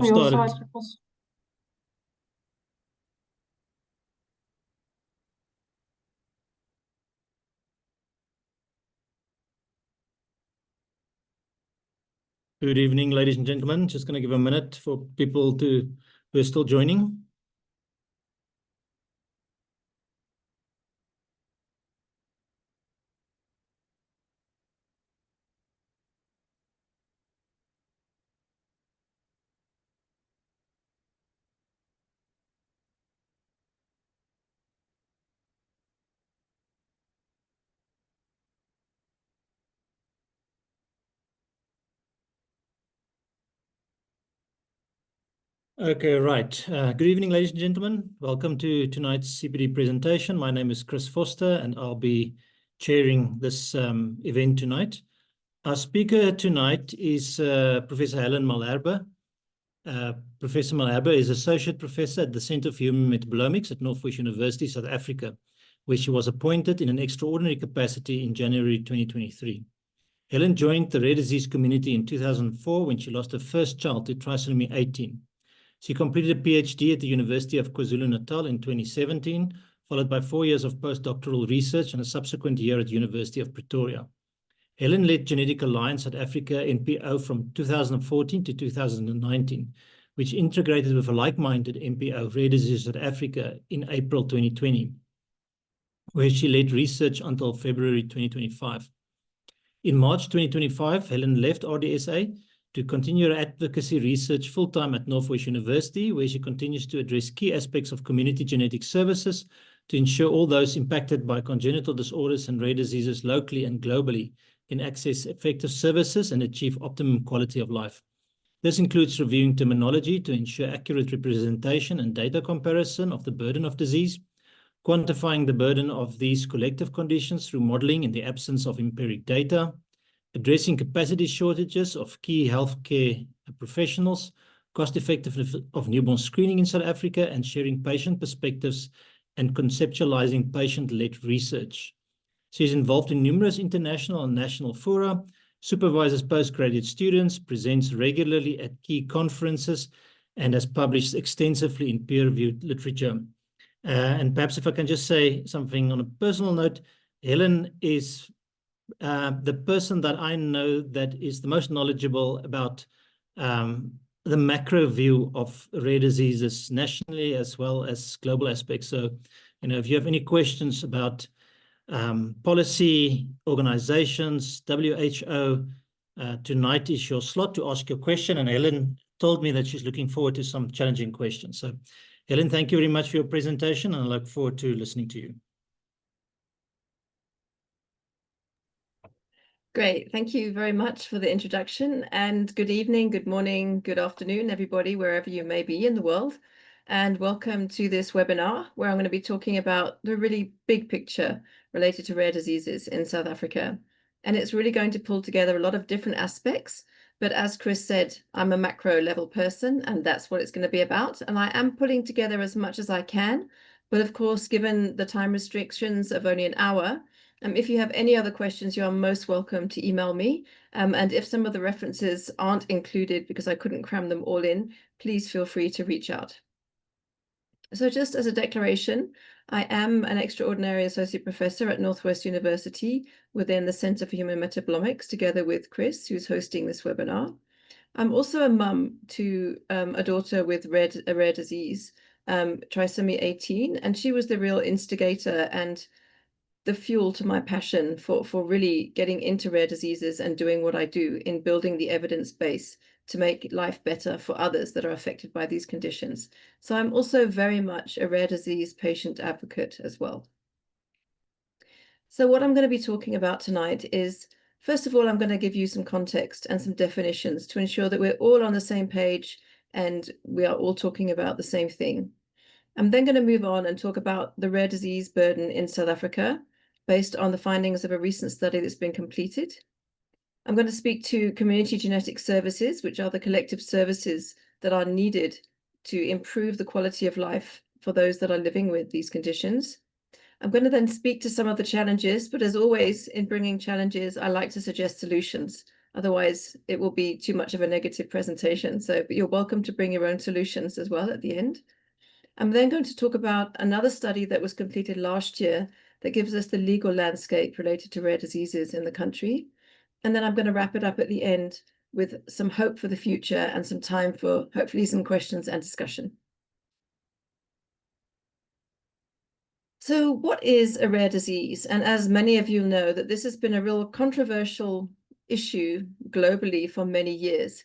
your side. Good evening, ladies and gentlemen. Just going to give a minute for people who are still joining. Okay, right. Good evening, ladies and gentlemen. Welcome to tonight's CPD presentation. My name is Chris Foster, and I'll be chairing this event tonight. Our speaker tonight is Professor Helen Malherbe. Professor Malherbe is Associate Professor at the Centre for Human Metabolomics at Northwest University, South Africa, where she was appointed in an extraordinary capacity in January 2023. Helen joined the rare disease community in 2004 when she lost her first child to trisomy 18. She completed a PhD at the University of KwaZulu-Natal in 2017, followed by 4 years of postdoctoral research and a subsequent year at the University of Pretoria. Helen led Genetic Alliance South Africa NPO from 2014 to 2019, which integrated with a like-minded NPO, Rare Disease South Africa, in April 2020, where she led research until February 2025. In March 2025, Helen left RDSA to continue her advocacy research full-time at Northwest University, where she continues to address key aspects of community genetic services to ensure all those impacted by congenital disorders and rare diseases locally and globally can access effective services and achieve optimum quality of life. This includes reviewing terminology to ensure accurate representation and data comparison of the burden of disease, quantifying the burden of these collective conditions through modeling in the absence of empiric data, addressing capacity shortages of key healthcare professionals, cost effectiveness of newborn screening in South Africa, and sharing patient perspectives and conceptualizing patient-led research. She is involved in numerous international and national fora, supervises postgraduate students, presents regularly at key conferences, and has published extensively in peer-reviewed literature. And perhaps if I can just say something on a personal note, Helen is the person that I know that is the most knowledgeable about the macro view of rare diseases nationally as well as global aspects. So, if you have any questions about policy, organizations, WHO, tonight is your slot to ask your question. And Helen told me that she's looking forward to some challenging questions. So, Helen, thank you very much for your presentation, and I look forward to listening to you. Great. Thank you very much for the introduction, and good evening, good morning, good afternoon, everybody, wherever you may be in the world. And welcome to this webinar where I'm going to be talking about the really big picture related to rare diseases in South Africa. And it's really going to pull together a lot of different aspects. But as Chris said, I'm a macro level person, and that's what it's going to be about. And I am pulling together as much as I can. But of course, given the time restrictions of only an hour, if you have any other questions, you are most welcome to email me. And if some of the references aren't included because I couldn't cram them all in, please feel free to reach out. So just as a declaration, I am an extraordinary associate professor at Northwest University within the Centre for Human Metabolomics, together with Chris, who's hosting this webinar. I'm also a mum to a daughter with a rare disease, trisomy 18, and she was the real instigator and the fuel to my passion for really getting into rare diseases and doing what I do in building the evidence base to make life better for others that are affected by these conditions. So I'm also very much a rare disease patient advocate as well. So what I'm going to be talking about tonight is, first of all, I'm going to give you some context and some definitions to ensure that we're all on the same page and we are all talking about the same thing. I'm then going to move on and talk about the rare disease burden in South Africa, based on the findings of a recent study that's been completed. I'm going to speak to community genetic services, which are the collective services that are needed to improve the quality of life for those that are living with these conditions. I'm going to then speak to some of the challenges, but as always, in bringing challenges, I like to suggest solutions. Otherwise, it will be too much of a negative presentation. So you're welcome to bring your own solutions as well at the end. I'm then going to talk about another study that was completed last year that gives us the legal landscape related to rare diseases in the country. And then I'm going to wrap it up at the end with some hope for the future and some time for hopefully some questions and discussion. So what is a rare disease? And as many of you know, that this has been a real controversial issue globally for many years.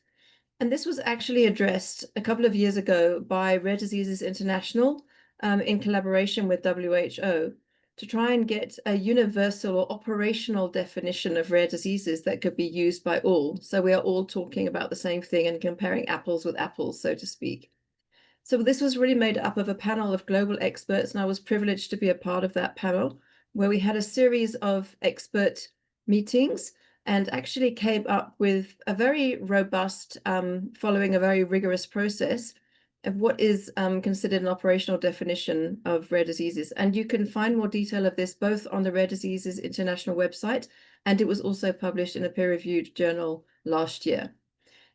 And this was actually addressed a couple of years ago by Rare Diseases International in collaboration with WHO to try and get a universal or operational definition of rare diseases that could be used by all. So we are all talking about the same thing and comparing apples with apples, so to speak. So this was really made up of a panel of global experts, and I was privileged to be a part of that panel, where we had a series of expert meetings and actually came up with a very robust, following a very rigorous process of what is considered an operational definition of rare diseases. And you can find more detail of this both on the Rare Diseases International website, and it was also published in a peer-reviewed journal last year.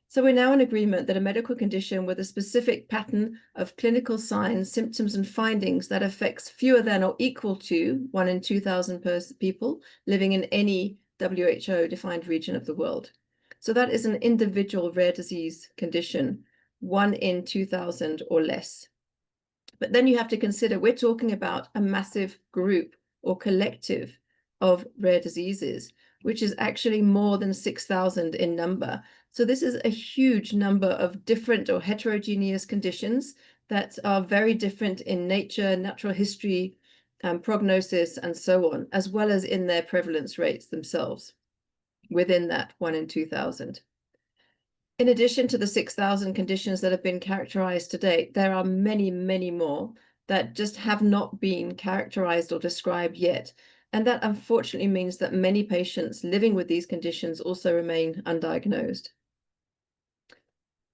So we're now in agreement that a medical condition with a specific pattern of clinical signs, symptoms, and findings that affects fewer than or equal to 1 in 2,000 people living in any WHO-defined region of the world. So that is an individual rare disease condition, 1 in 2,000 or less. But then you have to consider we're talking about a massive group or collective of rare diseases, which is actually more than 6,000 in number. So this is a huge number of different or heterogeneous conditions that are very different in nature, natural history, prognosis, and so on, as well as in their prevalence rates themselves within that 1 in 2,000. In addition to the 6,000 conditions that have been characterized to date, there are many, many more that just have not been characterized or described yet. And that unfortunately means that many patients living with these conditions also remain undiagnosed.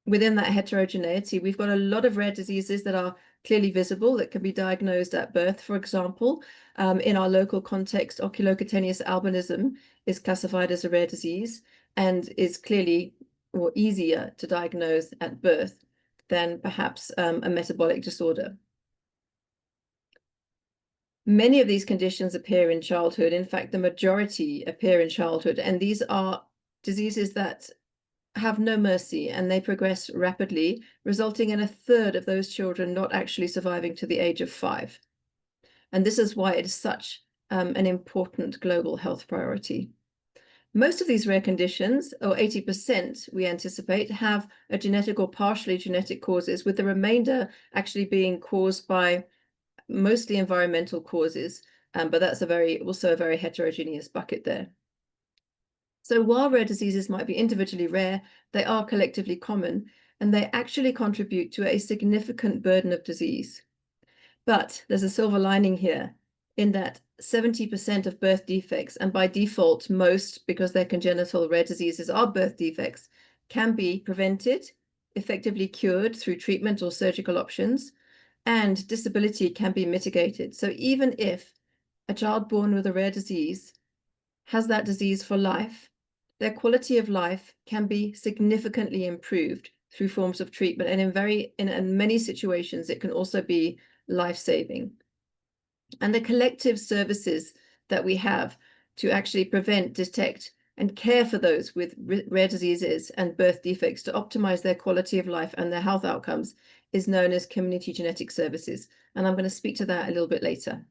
Within that heterogeneity, we've got a lot of rare diseases that are clearly visible that can be diagnosed at birth. For example, in our local context, oculocutaneous albinism is classified as a rare disease and is clearly or easier to diagnose at birth than perhaps a metabolic disorder. Many of these conditions appear in childhood. In fact, the majority appear in childhood, and these are diseases that have no mercy and they progress rapidly, resulting in 1/3 of those children not actually surviving to the age of 5. And this is why it is such an important global health priority. Most of these rare conditions, or 80%, we anticipate, have a genetic or partially genetic causes, with the remainder actually being caused by mostly environmental causes, but that's also a very heterogeneous bucket there. So while rare diseases might be individually rare, they are collectively common, and they actually contribute to a significant burden of disease. But there's a silver lining here in that 70% of birth defects, and by default, most, because they're congenital rare diseases, are birth defects, can be prevented, effectively cured through treatment or surgical options, and disability can be mitigated. So even if a child born with a rare disease has that disease for life, their quality of life can be significantly improved through forms of treatment. And in many situations, it can also be life-saving. And the collective services that we have to actually prevent, detect, and care for those with rare diseases and birth defects to optimize their quality of life and their health outcomes is known as community genetic services. And I'm going to speak to that a little bit later.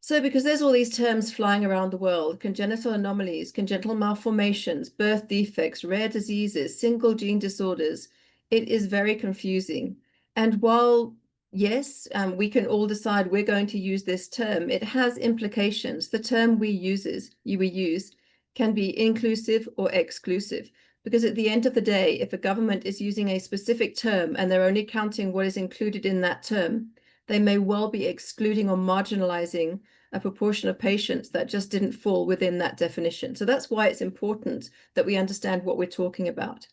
So because there's all these terms flying around the world, congenital anomalies, congenital malformations, birth defects, rare diseases, single gene disorders, it is very confusing. And while, yes, we can all decide we're going to use this term, it has implications. The term we use can be inclusive or exclusive. Because at the end of the day, if a government is using a specific term and they're only counting what is included in that term, they may well be excluding or marginalizing a proportion of patients that just didn't fall within that definition. So that's why it's important that we understand what we're talking about.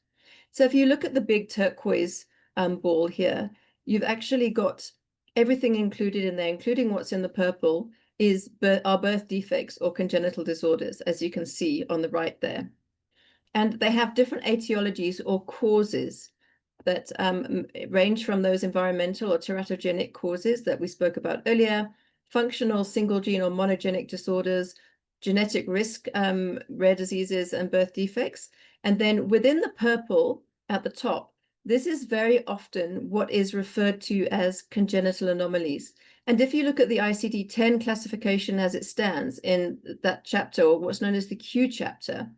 So if you look at the big turquoise ball here, you've actually got everything included in there, including what's in the purple, are birth defects or congenital disorders, as you can see on the right there. And they have different etiologies or causes that range from those environmental or teratogenic causes that we spoke about earlier, functional single gene or monogenic disorders, genetic risk, rare diseases and birth defects. And then within the purple at the top, this is very often what is referred to as congenital anomalies. And if you look at the ICD-10 classification as it stands in that chapter, or what's known as the Q chapter,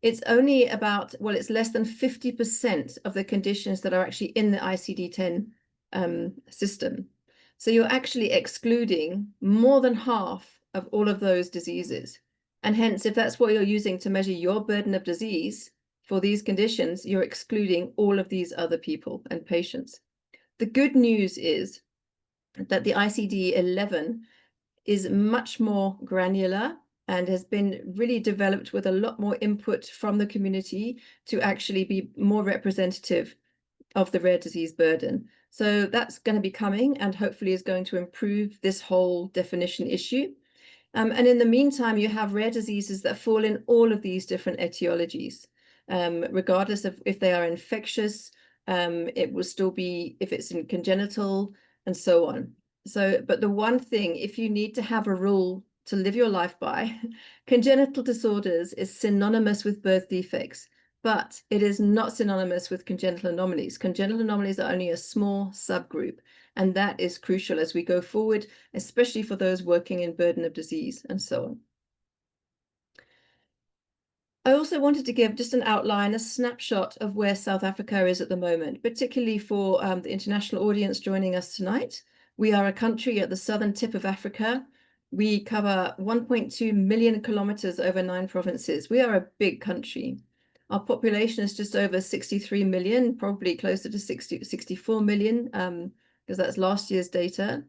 it's only about, well, it's less than 50% of the conditions that are actually in the ICD-10 system. So you're actually excluding more than half of all of those diseases. And hence, if that's what you're using to measure your burden of disease for these conditions, you're excluding all of these other people and patients. The good news is that the ICD-11 is much more granular and has been really developed with a lot more input from the community to actually be more representative of the rare disease burden. So that's going to be coming and hopefully is going to improve this whole definition issue. And in the meantime, you have rare diseases that fall in all of these different etiologies, regardless of if they are infectious, it will still be if it's in congenital and so on. So, but the one thing, if you need to have a rule to live your life by, congenital disorders is synonymous with birth defects, but it is not synonymous with congenital anomalies. Congenital anomalies are only a small subgroup, and that is crucial as we go forward, especially for those working in burden of disease and so on. I also wanted to give just an outline, a snapshot of where South Africa is at the moment, particularly for the international audience joining us tonight. We are a country at the southern tip of Africa. We cover 1.2 million kilometers over 9 provinces. We are a big country. Our population is just over 63 million, probably closer to 64 million, because that's last year's data.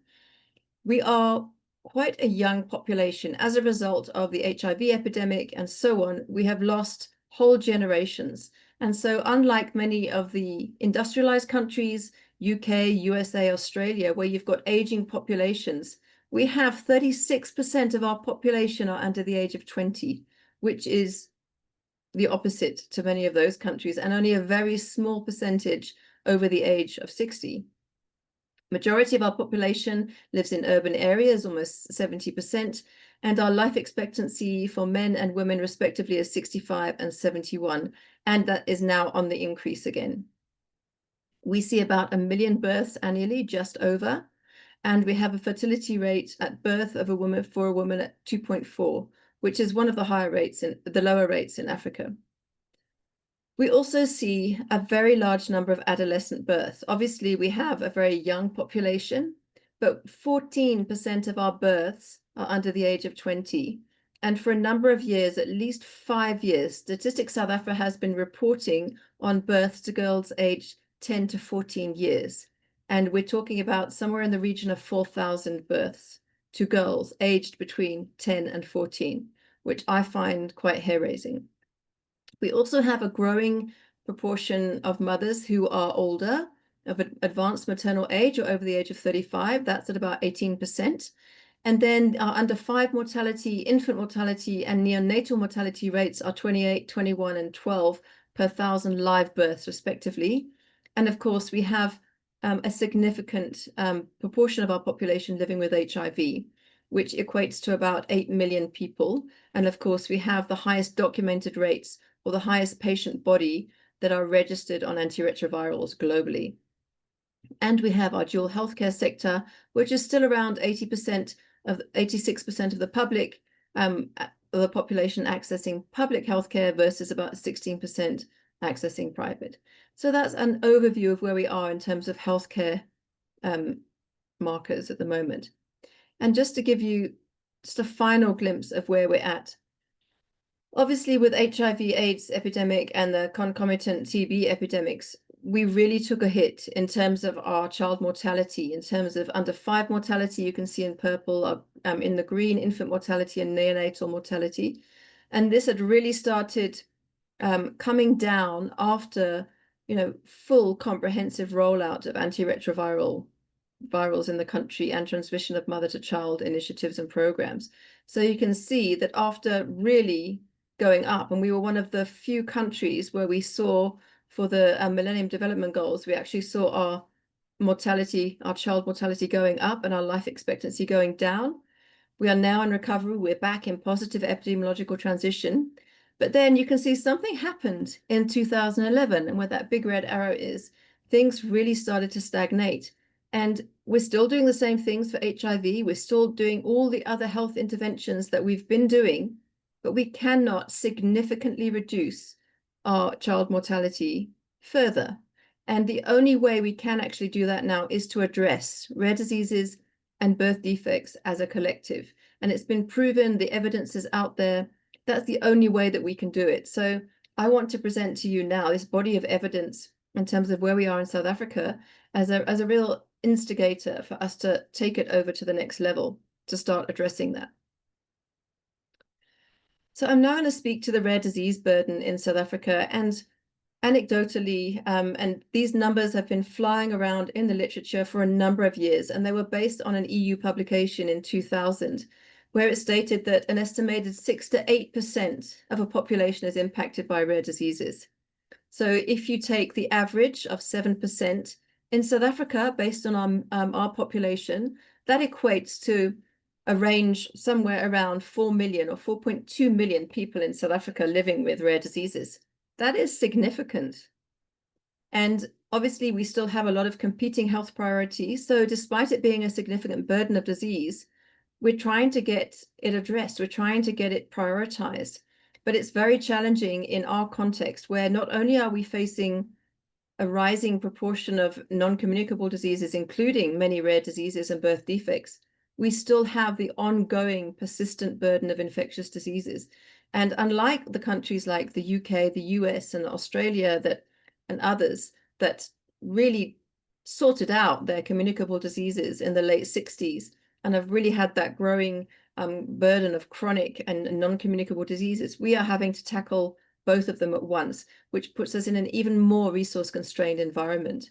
We are quite a young population. As a result of the HIV epidemic and so on, we have lost whole generations. And so unlike many of the industrialized countries, UK, USA, Australia, where you've got aging populations, we have 36% of our population are under the age of 20, which is the opposite to many of those countries, and only a very small percentage over the age of 60. Majority of our population lives in urban areas, almost 70%, and our life expectancy for men and women respectively is 65 and 71, and that is now on the increase again. We see about 1 million births annually, just over, and we have a fertility rate at birth of a woman at 2.4, which is one of the lower rates in Africa. We also see a very large number of adolescent births. Obviously, we have a very young population, but 14% of our births are under the age of 20. And for a number of years, at least 5 years, Statistics South Africa has been reporting on births to girls aged 10 to 14 years. And we're talking about somewhere in the region of 4,000 births to girls aged between 10 and 14, which I find quite hair-raising. We also have a growing proportion of mothers who are older, of advanced maternal age or over the age of 35. That's at about 18%. And then our under 5 mortality, infant mortality, and neonatal mortality rates are 28, 21, and 12 per 1,000 live births, respectively. And of course, we have a significant proportion of our population living with HIV, which equates to about 8 million people. And of course, we have the highest documented rates or the highest patient body that are registered on antiretrovirals globally. And we have our dual healthcare sector, which is still around 86% of the public, of the population accessing public healthcare versus about 16% accessing private. So that's an overview of where we are in terms of healthcare markers at the moment. And just to give you just a final glimpse of where we're at. Obviously, with HIV/AIDS epidemic and the concomitant TB epidemics, we really took a hit in terms of our child mortality, in terms of under 5 mortality, you can see in purple, in the green, infant mortality and neonatal mortality. And this had really started coming down after, full comprehensive rollout of antiretroviral virals in the country and transmission of mother-to-child initiatives and programs. So you can see that after really going up, and we were one of the few countries where we saw for the Millennium Development Goals, we actually saw our mortality, our child mortality going up and our life expectancy going down. We are now in recovery. We're back in positive epidemiological transition. But then you can see something happened in 2011, and where that big red arrow is, things really started to stagnate. And we're still doing the same things for HIV. We're still doing all the other health interventions that we've been doing, but we cannot significantly reduce our child mortality further. And the only way we can actually do that now is to address rare diseases and birth defects as a collective. And it's been proven, the evidence is out there. That's the only way that we can do it. So I want to present to you now this body of evidence in terms of where we are in South Africa as a real instigator for us to take it over to the next level to start addressing that. So I'm now going to speak to the rare disease burden in South Africa, and anecdotally, and these numbers have been flying around in the literature for a number of years, and they were based on an EU publication in 2000, where it stated that an estimated 6 to 8% of a population is impacted by rare diseases. So if you take the average of 7% in South Africa, based on our population, that equates to a range somewhere around 4 million or 4.2 million people in South Africa living with rare diseases. That is significant. And obviously, we still have a lot of competing health priorities. So despite it being a significant burden of disease, we're trying to get it addressed. We're trying to get it prioritized. But it's very challenging in our context, where not only are we facing a rising proportion of non-communicable diseases, including many rare diseases and birth defects, we still have the ongoing persistent burden of infectious diseases. And unlike the countries like the UK, the US, and Australia and others that really sorted out their communicable diseases in the late 60s and have really had that growing burden of chronic and non-communicable diseases, we are having to tackle both of them at once, which puts us in an even more resource-constrained environment.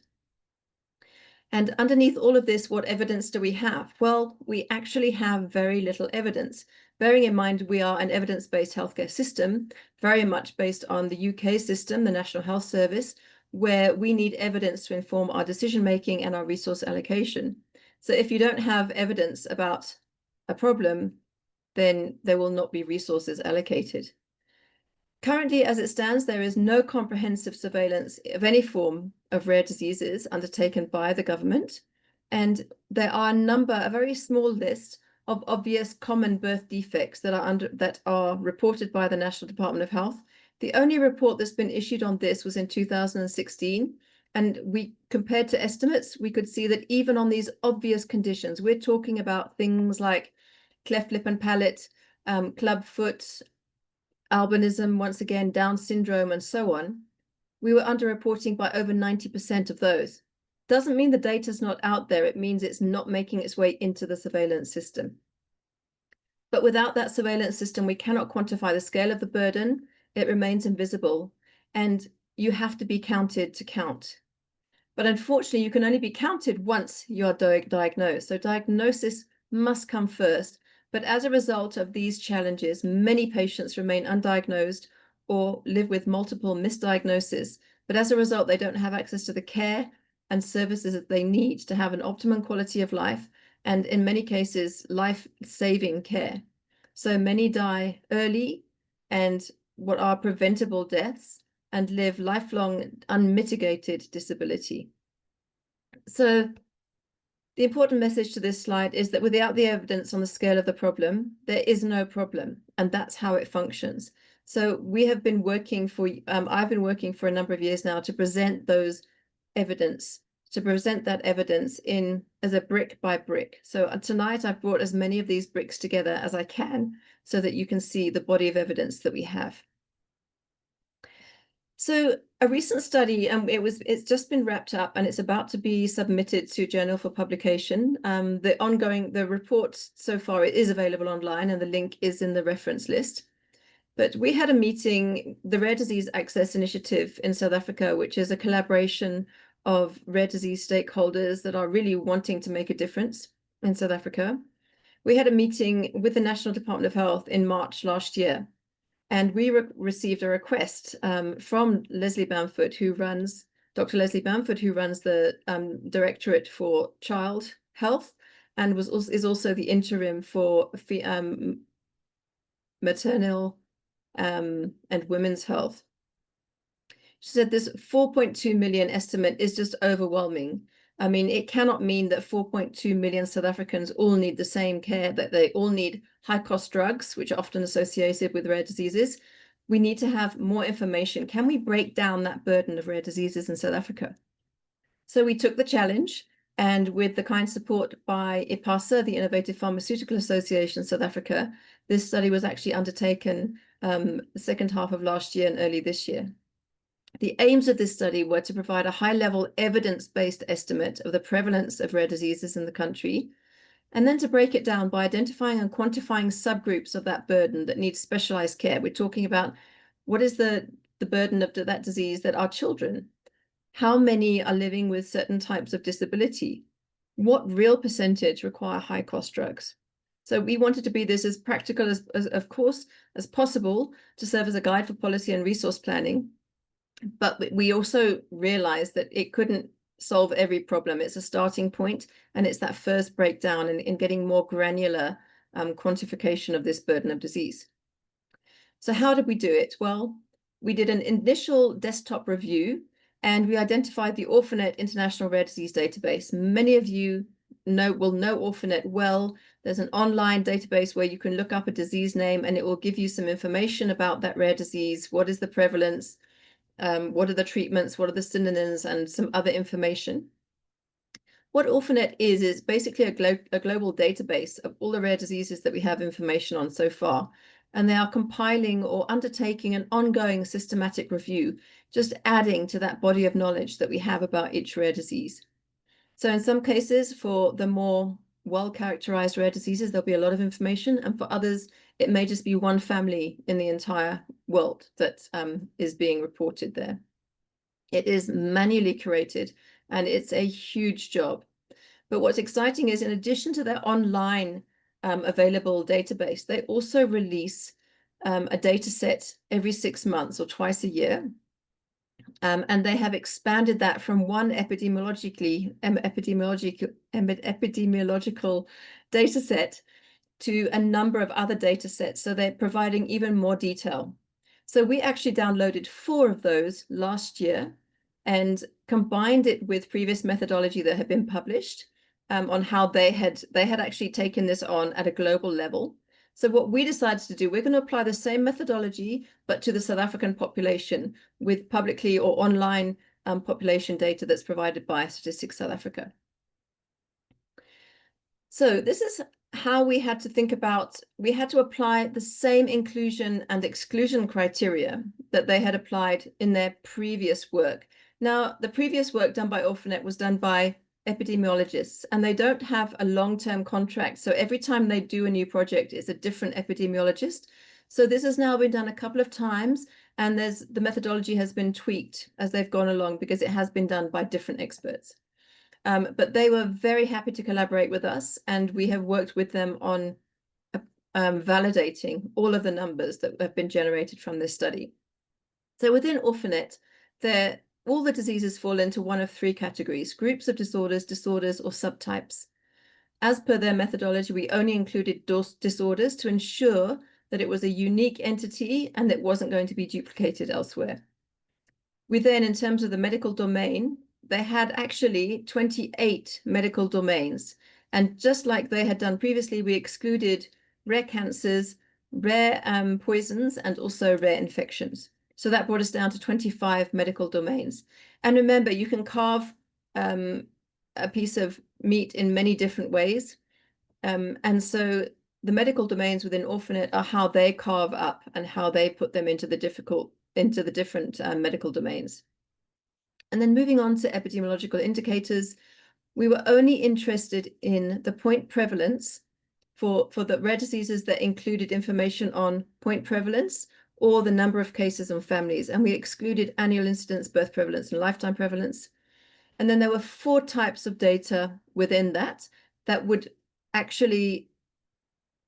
And underneath all of this, what evidence do we have? Well, we actually have very little evidence. Bearing in mind, we are an evidence-based healthcare system, very much based on the UK system, the National Health Service, where we need evidence to inform our decision-making and our resource allocation. So if you don't have evidence about a problem, then there will not be resources allocated. Currently, as it stands, there is no comprehensive surveillance of any form of rare diseases undertaken by the government. And there are a very small list of obvious common birth defects that are reported by the National Department of Health. The only report that's been issued on this was in 2016. And compared to estimates, we could see that even on these obvious conditions, we're talking about things like cleft lip and palate, clubfoot, albinism, once again, Down syndrome, and so on, we were underreporting by over 90% of those. Doesn't mean the data's not out there. It means it's not making its way into the surveillance system. But without that surveillance system, we cannot quantify the scale of the burden. It remains invisible. And you have to be counted to count. But unfortunately, you can only be counted once you are diagnosed. So diagnosis must come first. But as a result of these challenges, many patients remain undiagnosed or live with multiple misdiagnoses. But as a result, they don't have access to the care and services that they need to have an optimum quality of life, and in many cases, life-saving care. So many die early and what are preventable deaths and live lifelong unmitigated disability. So the important message to this slide is that without the evidence on the scale of the problem, there is no problem, and that's how it functions. So we have been working I've been working for a number of years now to present that evidence as a brick by brick. So tonight I've brought as many of these bricks together as I can so that you can see the body of evidence that we have. So a recent study, it's just been wrapped up and it's about to be submitted to journal for publication. The report so far is available online and the link is in the reference list. But we had a meeting, the Rare Disease Access Initiative in South Africa, which is a collaboration of rare disease stakeholders that are really wanting to make a difference in South Africa. We had a meeting with the National Department of Health in March last year, and we received a request from Leslie Bamford, Dr. Leslie Bamford, who runs the Directorate for Child Health and is also the interim for maternal and women's health. She said this 4.2 million estimate is just overwhelming. I mean, it cannot mean that 4.2 million South Africans all need the same care, that they all need high-cost drugs, which are often associated with rare diseases. We need to have more information. Can we break down that burden of rare diseases in South Africa? So we took the challenge, and with the kind support by IPASA, the Innovative Pharmaceutical Association South Africa, this study was actually undertaken the second half of last year and early this year. The aims of this study were to provide a high-level evidence-based estimate of the prevalence of rare diseases in the country, and then to break it down by identifying and quantifying subgroups of that burden that need specialized care. We're talking about what is the burden of that disease that are children? How many are living with certain types of disability? What real percentage require high-cost drugs? So we wanted to be this as practical as of course, as possible to serve as a guide for policy and resource planning. But we also realized that it couldn't solve every problem. It's a starting point, and it's that first breakdown in getting more granular quantification of this burden of disease. So how did we do it? Well, we did an initial desktop review, and we identified the Orphanet International Rare Disease Database. Many of you will know Orphanet well. There's an online database where you can look up a disease name, and it will give you some information about that rare disease. What is the prevalence? What are the treatments? What are the synonyms? And some other information. What Orphanet is basically a global database of all the rare diseases that we have information on so far. And they are compiling or undertaking an ongoing systematic review, just adding to that body of knowledge that we have about each rare disease. So in some cases, for the more well-characterized rare diseases, there'll be a lot of information. And for others, it may just be one family in the entire world that is being reported there. It is manually curated, and it's a huge job. But what's exciting is, in addition to their online available database, they also release a data set every 6 months or twice a year. And they have expanded that from one epidemiological data set to a number of other data sets. So they're providing even more detail. So we actually downloaded 4 of those last year and combined it with previous methodology that had been published on how they had actually taken this on at a global level. So what we decided to do, we're going to apply the same methodology, but to the South African population with publicly or online population data that's provided by Statistics South Africa. So this is how we had to think about, we had to apply the same inclusion and exclusion criteria that they had applied in their previous work. Now, the previous work done by Orphanet was done by epidemiologists, and they don't have a long-term contract. So every time they do a new project, it's a different epidemiologist. So this has now been done a couple of times, and the methodology has been tweaked as they've gone along because it has been done by different experts. But they were very happy to collaborate with us, and we have worked with them on validating all of the numbers that have been generated from this study. So within Orphanet, all the diseases fall into one of 3 categories: groups of disorders, or subtypes. As per their methodology, we only included disorders to ensure that it was a unique entity and that it wasn't going to be duplicated elsewhere. We then, in terms of the medical domain, they had actually 28 medical domains. And just like they had done previously, we excluded rare cancers, rare poisons, and also rare infections. So that brought us down to 25 medical domains. And remember, you can carve a piece of meat in many different ways. And so the medical domains within Orphanet are how they carve up and how they put them into the different medical domains. And then moving on to epidemiological indicators, we were only interested in the point prevalence for the rare diseases that included information on point prevalence or the number of cases and families. And we excluded annual incidence, birth prevalence, and lifetime prevalence. And then there were 4 types of data within that would actually,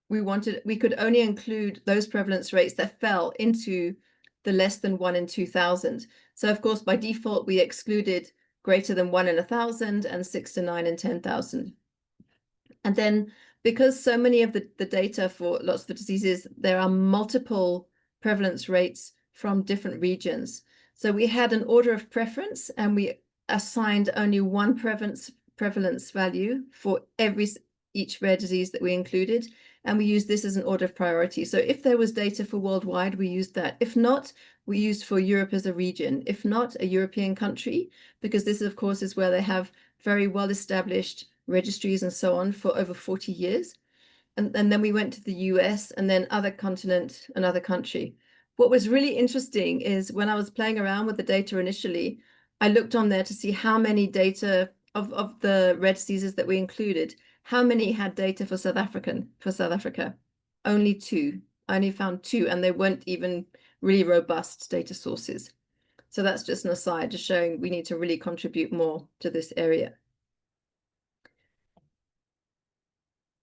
we could only include those prevalence rates that fell into the less than 1 in 2,000. So of course, by default, we excluded greater than 1 in 1,000 and 6 to 9 in 10,000. And then because so many of the data for lots of the diseases, there are multiple prevalence rates from different regions. So we had an order of preference, and we assigned only one prevalence value for each rare disease that we included. And we used this as an order of priority. So if there was data for worldwide, we used that. If not, we used for Europe as a region. If not, a European country, because this, of course, is where they have very well-established registries and so on for over 40 years. And then we went to the US, and then other continent, another country. What was really interesting is when I was playing around with the data initially, I looked on there to see how many data of the rare diseases that we included, how many had data for South Africa. Only 2. I only found 2, and they weren't even really robust data sources. So that's just an aside, just showing we need to really contribute more to this area.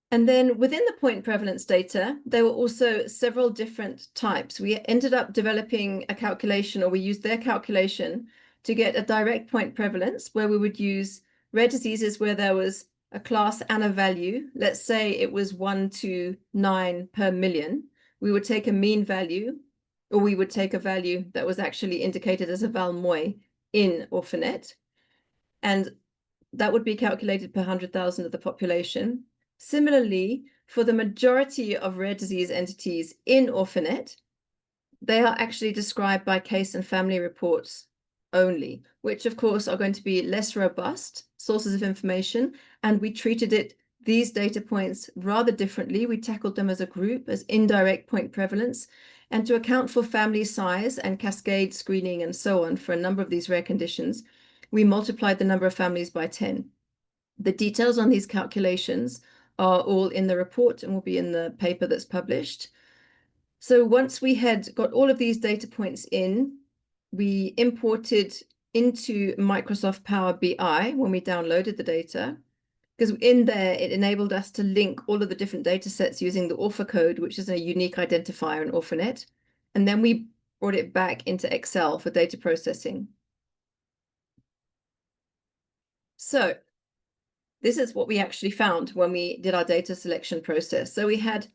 And then within the point prevalence data, there were also several different types. We ended up developing a calculation, or we used their calculation to get a direct point prevalence, where we would use rare diseases where there was a class and a value. Let's say it was 1 to 9 per million. We would take a mean value, or we would take a value that was actually indicated as a Val-Moy in Orphanet. And that would be calculated per 100,000 of the population. Similarly, for the majority of rare disease entities in Orphanet, they are actually described by case and family reports only, which of course are going to be less robust sources of information. And we treated these data points rather differently. We tackled them as a group, as indirect point prevalence, and to account for family size and cascade screening and so on for a number of these rare conditions, we multiplied the number of families by 10. The details on these calculations are all in the report and will be in the paper that's published. So once we had got all of these data points in, we imported into Microsoft Power BI when we downloaded the data, because in there it enabled us to link all of the different data sets using the ORPHA code, which is a unique identifier in Orphanet. And then we brought it back into Excel for data processing. So this is what we actually found when we did our data selection process. So we had,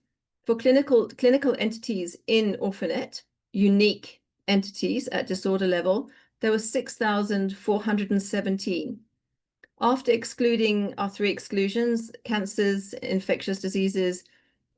for clinical entities in Orphanet, unique entities at disorder level, there were 6,417. After excluding our 3 exclusions, cancers, infectious diseases,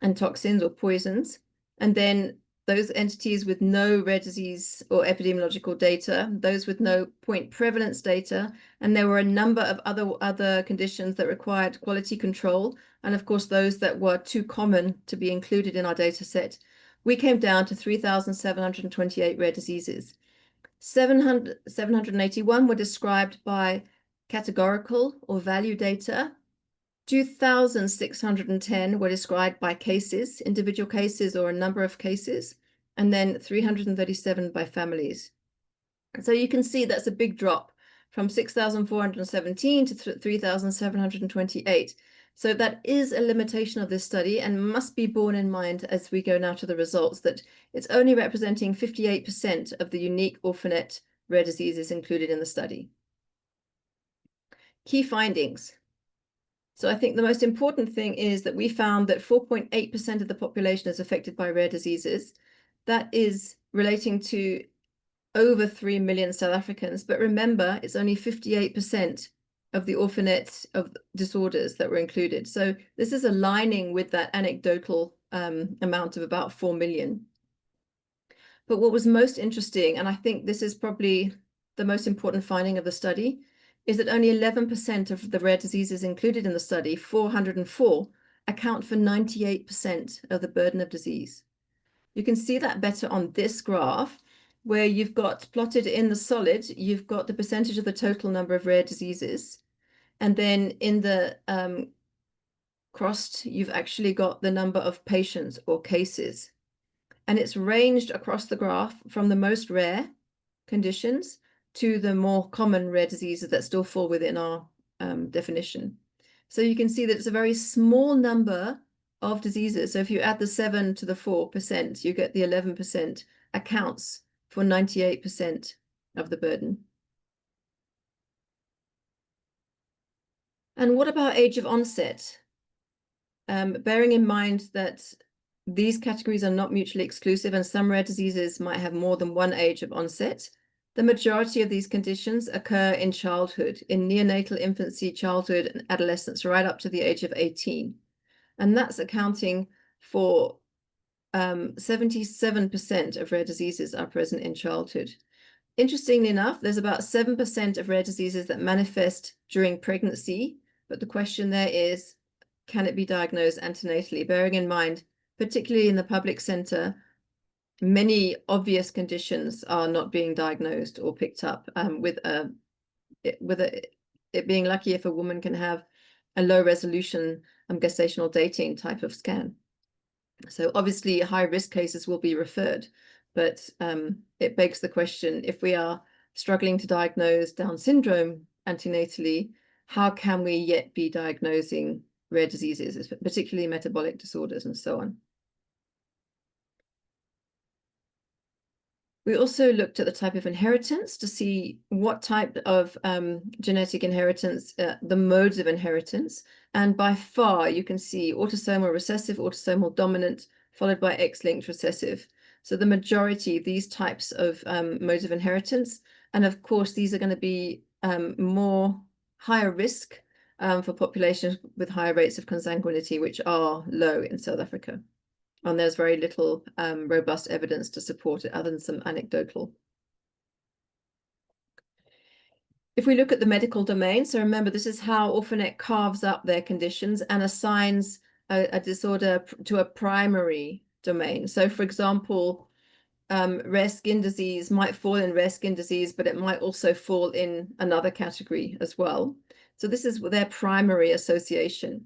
and toxins or poisons, and then those entities with no rare disease or epidemiological data, those with no point prevalence data, and there were a number of other conditions that required quality control, and of course those that were too common to be included in our data set, we came down to 3,728 rare diseases. 781 were described by categorical or value data. 2,610 were described by cases, individual cases or a number of cases, and then 337 by families. So you can see that's a big drop from 6,417 to 3,728. So that is a limitation of this study and must be borne in mind as we go now to the results, that it's only representing 58% of the unique Orphanet rare diseases included in the study. Key findings. So I think the most important thing is that we found that 4.8% of the population is affected by rare diseases. That is relating to over 3 million South Africans. But remember, it's only 58% of the Orphanet of disorders that were included. So this is aligning with that anecdotal amount of about 4 million. But what was most interesting, and I think this is probably the most important finding of the study, is that only 11% of the rare diseases included in the study, 404, account for 98% of the burden of disease. You can see that better on this graph, where you've got plotted in the solid, you've got the percentage of the total number of rare diseases. And then in the crossed, you've actually got the number of patients or cases. And it's ranged across the graph from the most rare conditions to the more common rare diseases that still fall within our definition. So you can see that it's a very small number of diseases. So if you add the 7 to the 4%, you get the 11% accounts for 98% of the burden. And what about age of onset? Bearing in mind that these categories are not mutually exclusive and some rare diseases might have more than one age of onset, the majority of these conditions occur in childhood, in neonatal infancy, childhood, and adolescence, right up to the age of 18. And that's accounting for 77% of rare diseases are present in childhood. Interestingly enough, there's about 7% of rare diseases that manifest during pregnancy, but the question there is, can it be diagnosed antenatally? Bearing in mind, particularly in the public center, many obvious conditions are not being diagnosed or picked up, with it being lucky if a woman can have a low resolution gestational dating type of scan. So obviously high risk cases will be referred, but it begs the question, if we are struggling to diagnose Down syndrome antenatally, how can we yet be diagnosing rare diseases, particularly metabolic disorders and so on? We also looked at the type of inheritance to see what type of genetic inheritance, the modes of inheritance. And by far, you can see autosomal recessive, autosomal dominant, followed by X-linked recessive. So the majority, these types of modes of inheritance. And of course, these are going to be more higher risk for populations with higher rates of consanguinity, which are low in South Africa. And there's very little robust evidence to support it other than some anecdotal. If we look at the medical domain, so remember, this is how Orphanet carves up their conditions and assigns a disorder to a primary domain. So for example, rare skin disease might fall in rare skin disease, but it might also fall in another category as well. So this is their primary association.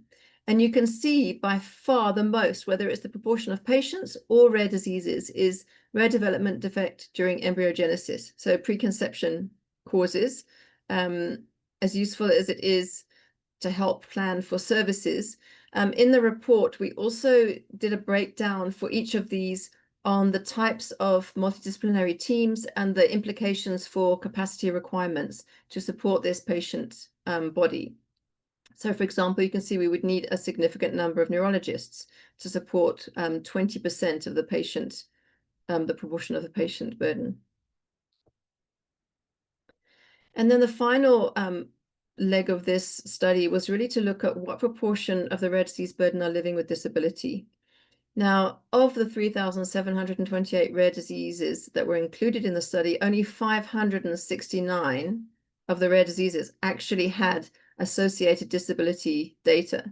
And you can see by far the most, whether it's the proportion of patients or rare diseases, is rare development defect during embryogenesis. So preconception causes, as useful as it is to help plan for services. In the report, we also did a breakdown for each of these on the types of multidisciplinary teams and the implications for capacity requirements to support this patient body. So for example, you can see we would need a significant number of neurologists to support 20% of the patient, the proportion of the patient burden. And then the final leg of this study was really to look at what proportion of the rare disease burden are living with disability. Now, of the 3,728 rare diseases that were included in the study, only 569 of the rare diseases actually had associated disability data.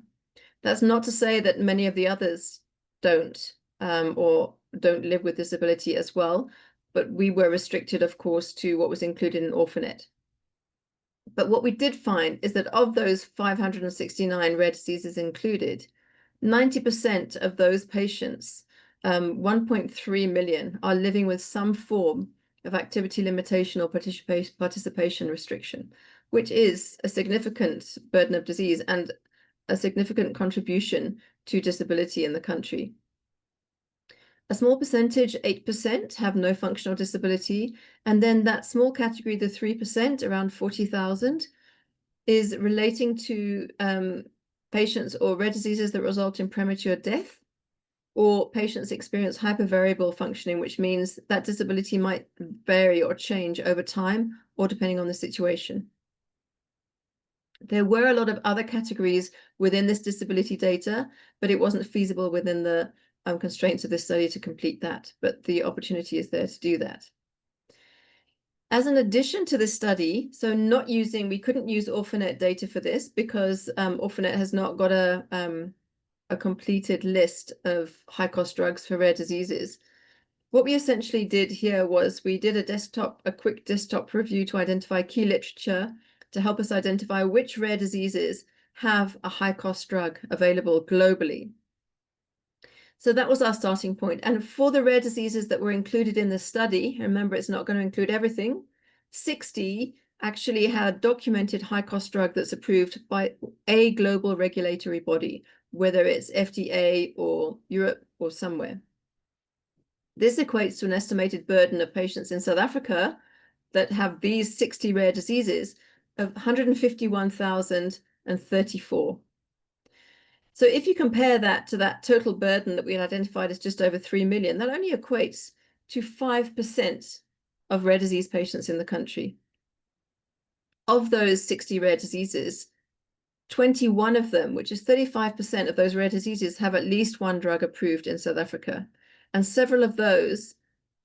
That's not to say that many of the others don't or don't live with disability as well, but we were restricted, of course, to what was included in Orphanet. But what we did find is that of those 569 rare diseases included, 90% of those patients, 1.3 million, are living with some form of activity limitation or participation restriction, which is a significant burden of disease and a significant contribution to disability in the country. A small percentage, 8%, have no functional disability. And then that small category, the 3%, around 40,000, is relating to patients or rare diseases that result in premature death, or patients experience hypervariable functioning, which means that disability might vary or change over time or depending on the situation. There were a lot of other categories within this disability data, but it wasn't feasible within the constraints of this study to complete that, but the opportunity is there to do that. As an addition to this study, so we couldn't use Orphanet data for this because Orphanet has not got a completed list of high-cost drugs for rare diseases. What we essentially did here was we did a quick desktop review to identify key literature to help us identify which rare diseases have a high-cost drug available globally. So that was our starting point. And for the rare diseases that were included in the study, remember, it's not going to include everything, 60 actually had documented high-cost drug that's approved by a global regulatory body, whether it's FDA or Europe or somewhere. This equates to an estimated burden of patients in South Africa that have these 60 rare diseases of 151,034. So if you compare that to that total burden that we had identified as just over 3 million, that only equates to 5% of rare disease patients in the country. Of those 60 rare diseases, 21 of them, which is 35% of those rare diseases, have at least one drug approved in South Africa. And several of those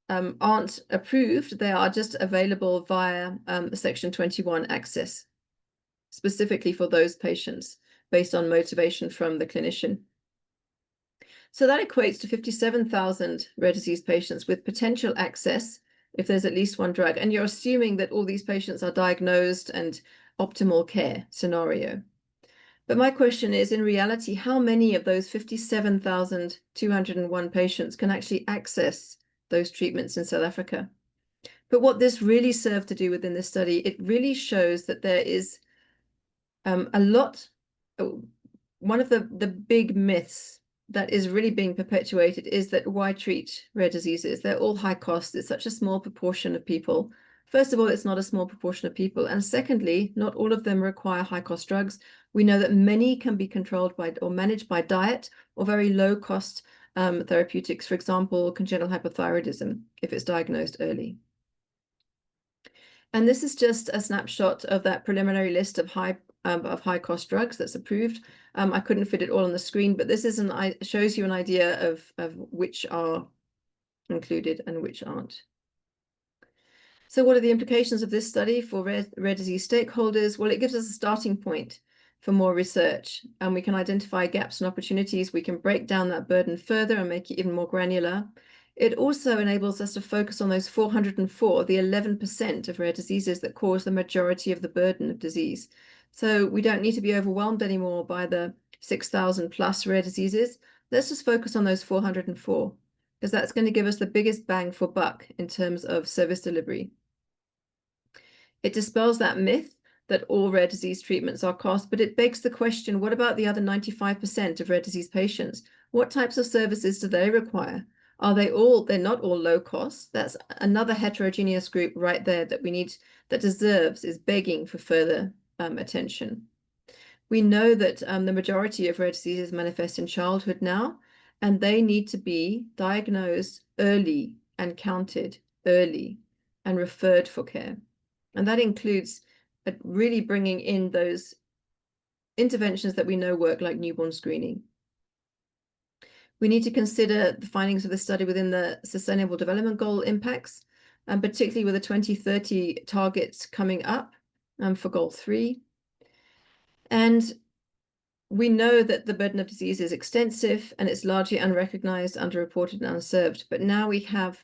aren't approved. They are just available via Section 21 access, specifically for those patients, based on motivation from the clinician. So that equates to 57,000 rare disease patients with potential access if there's at least one drug. And you're assuming that all these patients are diagnosed and optimal care scenario. But my question is, in reality, how many of those 57,201 patients can actually access those treatments in South Africa? But what this really served to do within this study, it really shows that there is a lot. One of the big myths that is really being perpetuated is that why treat rare diseases? They're all high cost. It's such a small proportion of people. First of all, it's not a small proportion of people. And secondly, not all of them require high cost drugs. We know that many can be controlled by or managed by diet or very low cost therapeutics, for example, congenital hypothyroidism, if it's diagnosed early. And this is just a snapshot of that preliminary list of high cost drugs that's approved. I couldn't fit it all on the screen, but this is shows you an idea of which are included and which aren't. So what are the implications of this study for rare disease stakeholders? Well, it gives us a starting point for more research, and we can identify gaps and opportunities. We can break down that burden further and make it even more granular. It also enables us to focus on those 404, the 11% of rare diseases that cause the majority of the burden of disease. So we don't need to be overwhelmed anymore by the 6,000 plus rare diseases. Let's just focus on those 404, because that's going to give us the biggest bang for buck in terms of service delivery. It dispels that myth that all rare disease treatments are cost, but it begs the question, what about the other 95% of rare disease patients? What types of services do they require? They're not all low cost. That's another heterogeneous group right there that we need, that is begging for further attention. We know that the majority of rare diseases manifest in childhood now, and they need to be diagnosed early and counted early and referred for care. And that includes really bringing in those interventions that we know work, like newborn screening. We need to consider the findings of the study within the Sustainable Development Goal impacts, and particularly with the 2030 targets coming up for Goal 3. And we know that the burden of disease is extensive and it's largely unrecognized, underreported, and unserved. But now we have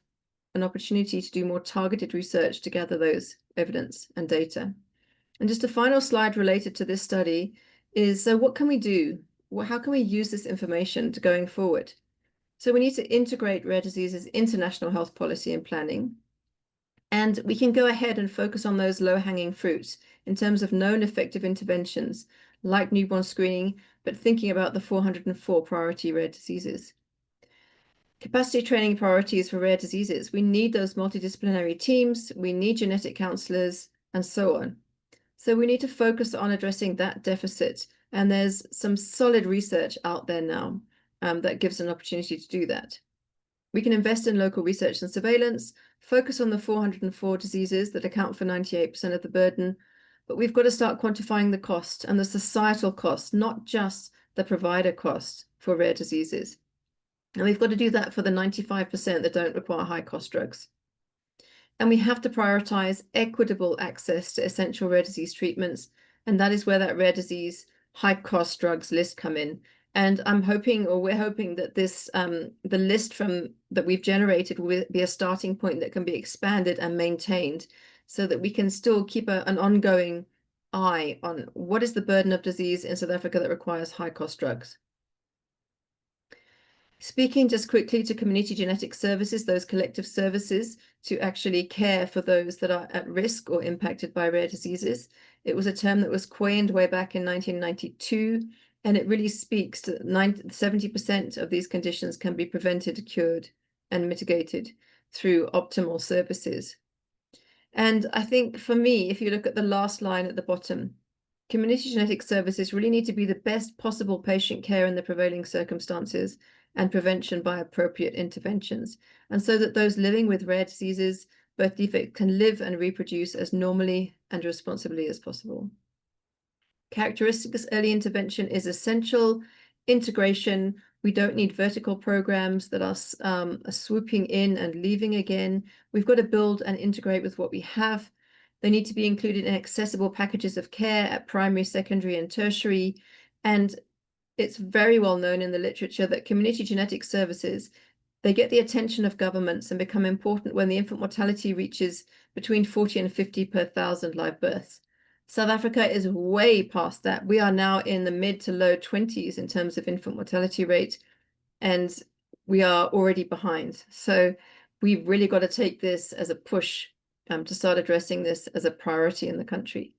an opportunity to do more targeted research to gather those evidence and data. And just a final slide related to this study is, so what can we do? Well, how can we use this information to going forward? So we need to integrate rare diseases into national health policy and planning. And we can go ahead and focus on those low-hanging fruits in terms of known effective interventions like newborn screening, but thinking about the 404 priority rare diseases. Capacity training priorities for rare diseases. We need those multidisciplinary teams, we need genetic counselors, and so on. So we need to focus on addressing that deficit. And there's some solid research out there now that gives an opportunity to do that. We can invest in local research and surveillance, focus on the 404 diseases that account for 98% of the burden, but we've got to start quantifying the cost and the societal cost, not just the provider cost for rare diseases. And we've got to do that for the 95% that don't require high cost drugs. And we have to prioritize equitable access to essential rare disease treatments. And that is where that rare disease high cost drugs list come in. And I'm hoping, or we're hoping, that this the list that we've generated will be a starting point that can be expanded and maintained so that we can still keep an ongoing eye on what is the burden of disease in South Africa that requires high cost drugs. Speaking just quickly to community genetic services, those collective services to actually care for those that are at risk or impacted by rare diseases. It was a term that was coined way back in 1992, and it really speaks to 70% of these conditions can be prevented, cured, and mitigated through optimal services. And I think for me, if you look at the last line at the bottom, community genetic services really need to be the best possible patient care in the prevailing circumstances and prevention by appropriate interventions. And so that those living with rare diseases, birth defects, can live and reproduce as normally and responsibly as possible. Characteristics: early intervention is essential. Integration: we don't need vertical programs that are swooping in and leaving again. We've got to build and integrate with what we have. They need to be included in accessible packages of care at primary, secondary, and tertiary. And it's very well known in the literature that community genetic services, they get the attention of governments and become important when the infant mortality reaches between 40 and 50 per 1,000 live births. South Africa is way past that. We are now in the mid to low 20s in terms of infant mortality rate, and we are already behind. So we've really got to take this as a push to start addressing this as a priority in the country.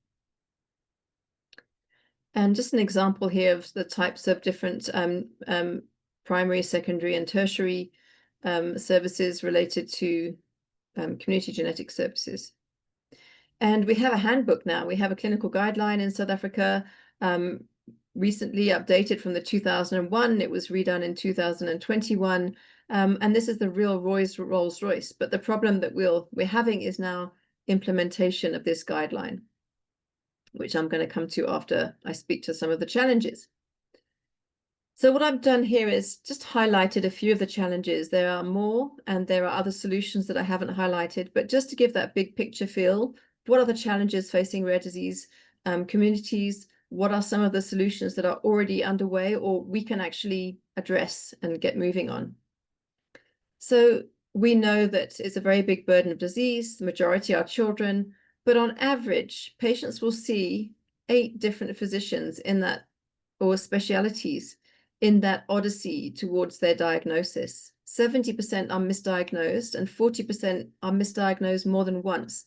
And just an example here of the types of different primary, secondary, and tertiary services related to community genetic services. And we have a handbook now. We have a clinical guideline in South Africa, recently updated from the 2001. It was redone in 2021. And this is the real Rolls Royce. But the problem that we're having is now implementation of this guideline, which I'm going to come to after I speak to some of the challenges. So what I've done here is just highlighted a few of the challenges. There are more, and there are other solutions that I haven't highlighted, but just to give that big picture feel, what are the challenges facing rare disease communities? What are some of the solutions that are already underway or we can actually address and get moving on? So we know that it's a very big burden of disease. The majority are children, but on average, patients will see 8 different physicians in that, or specialities, in that odyssey towards their diagnosis. 70% are misdiagnosed and 40% are misdiagnosed more than once.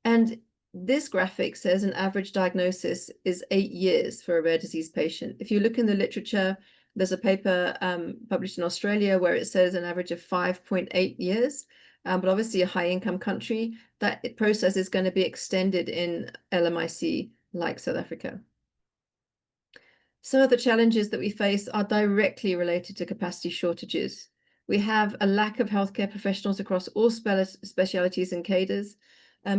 And this graphic says an average diagnosis is 8 years for a rare disease patient. If you look in the literature, there's a paper published in Australia where it says an average of 5.8 years. But obviously a high-income country, that process is going to be extended in LMIC like South Africa. Some of the challenges that we face are directly related to capacity shortages. We have a lack of healthcare professionals across all specialities and cadres.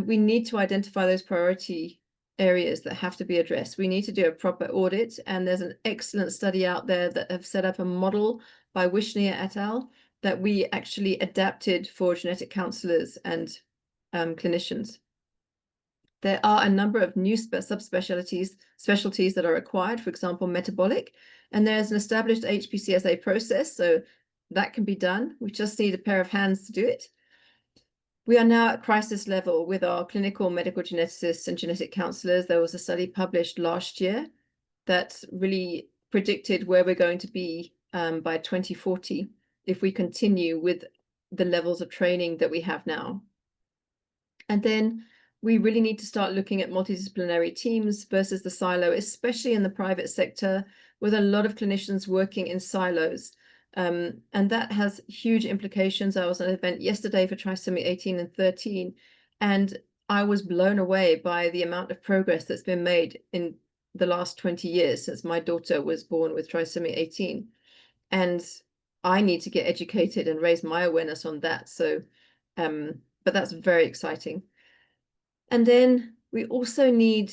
We need to identify those priority areas that have to be addressed. We need to do a proper audit, and there's an excellent study out there that have set up a model by Wishnia et al. That we actually adapted for genetic counselors and clinicians. There are a number of new specialties that are required, for example, metabolic, and there's an established HPCSA process, so that can be done. We just need a pair of hands to do it. We are now at crisis level with our clinical medical geneticists and genetic counselors. There was a study published last year that really predicted where we're going to be by 2040 if we continue with the levels of training that we have now. And then we really need to start looking at multidisciplinary teams versus the silo, especially in the private sector, with a lot of clinicians working in silos. And that has huge implications. I was at an event yesterday for trisomy 18 and 13, and I was blown away by the amount of progress that's been made in the last 20 years since my daughter was born with trisomy 18. And I need to get educated and raise my awareness on that. So, but that's very exciting. And then we also need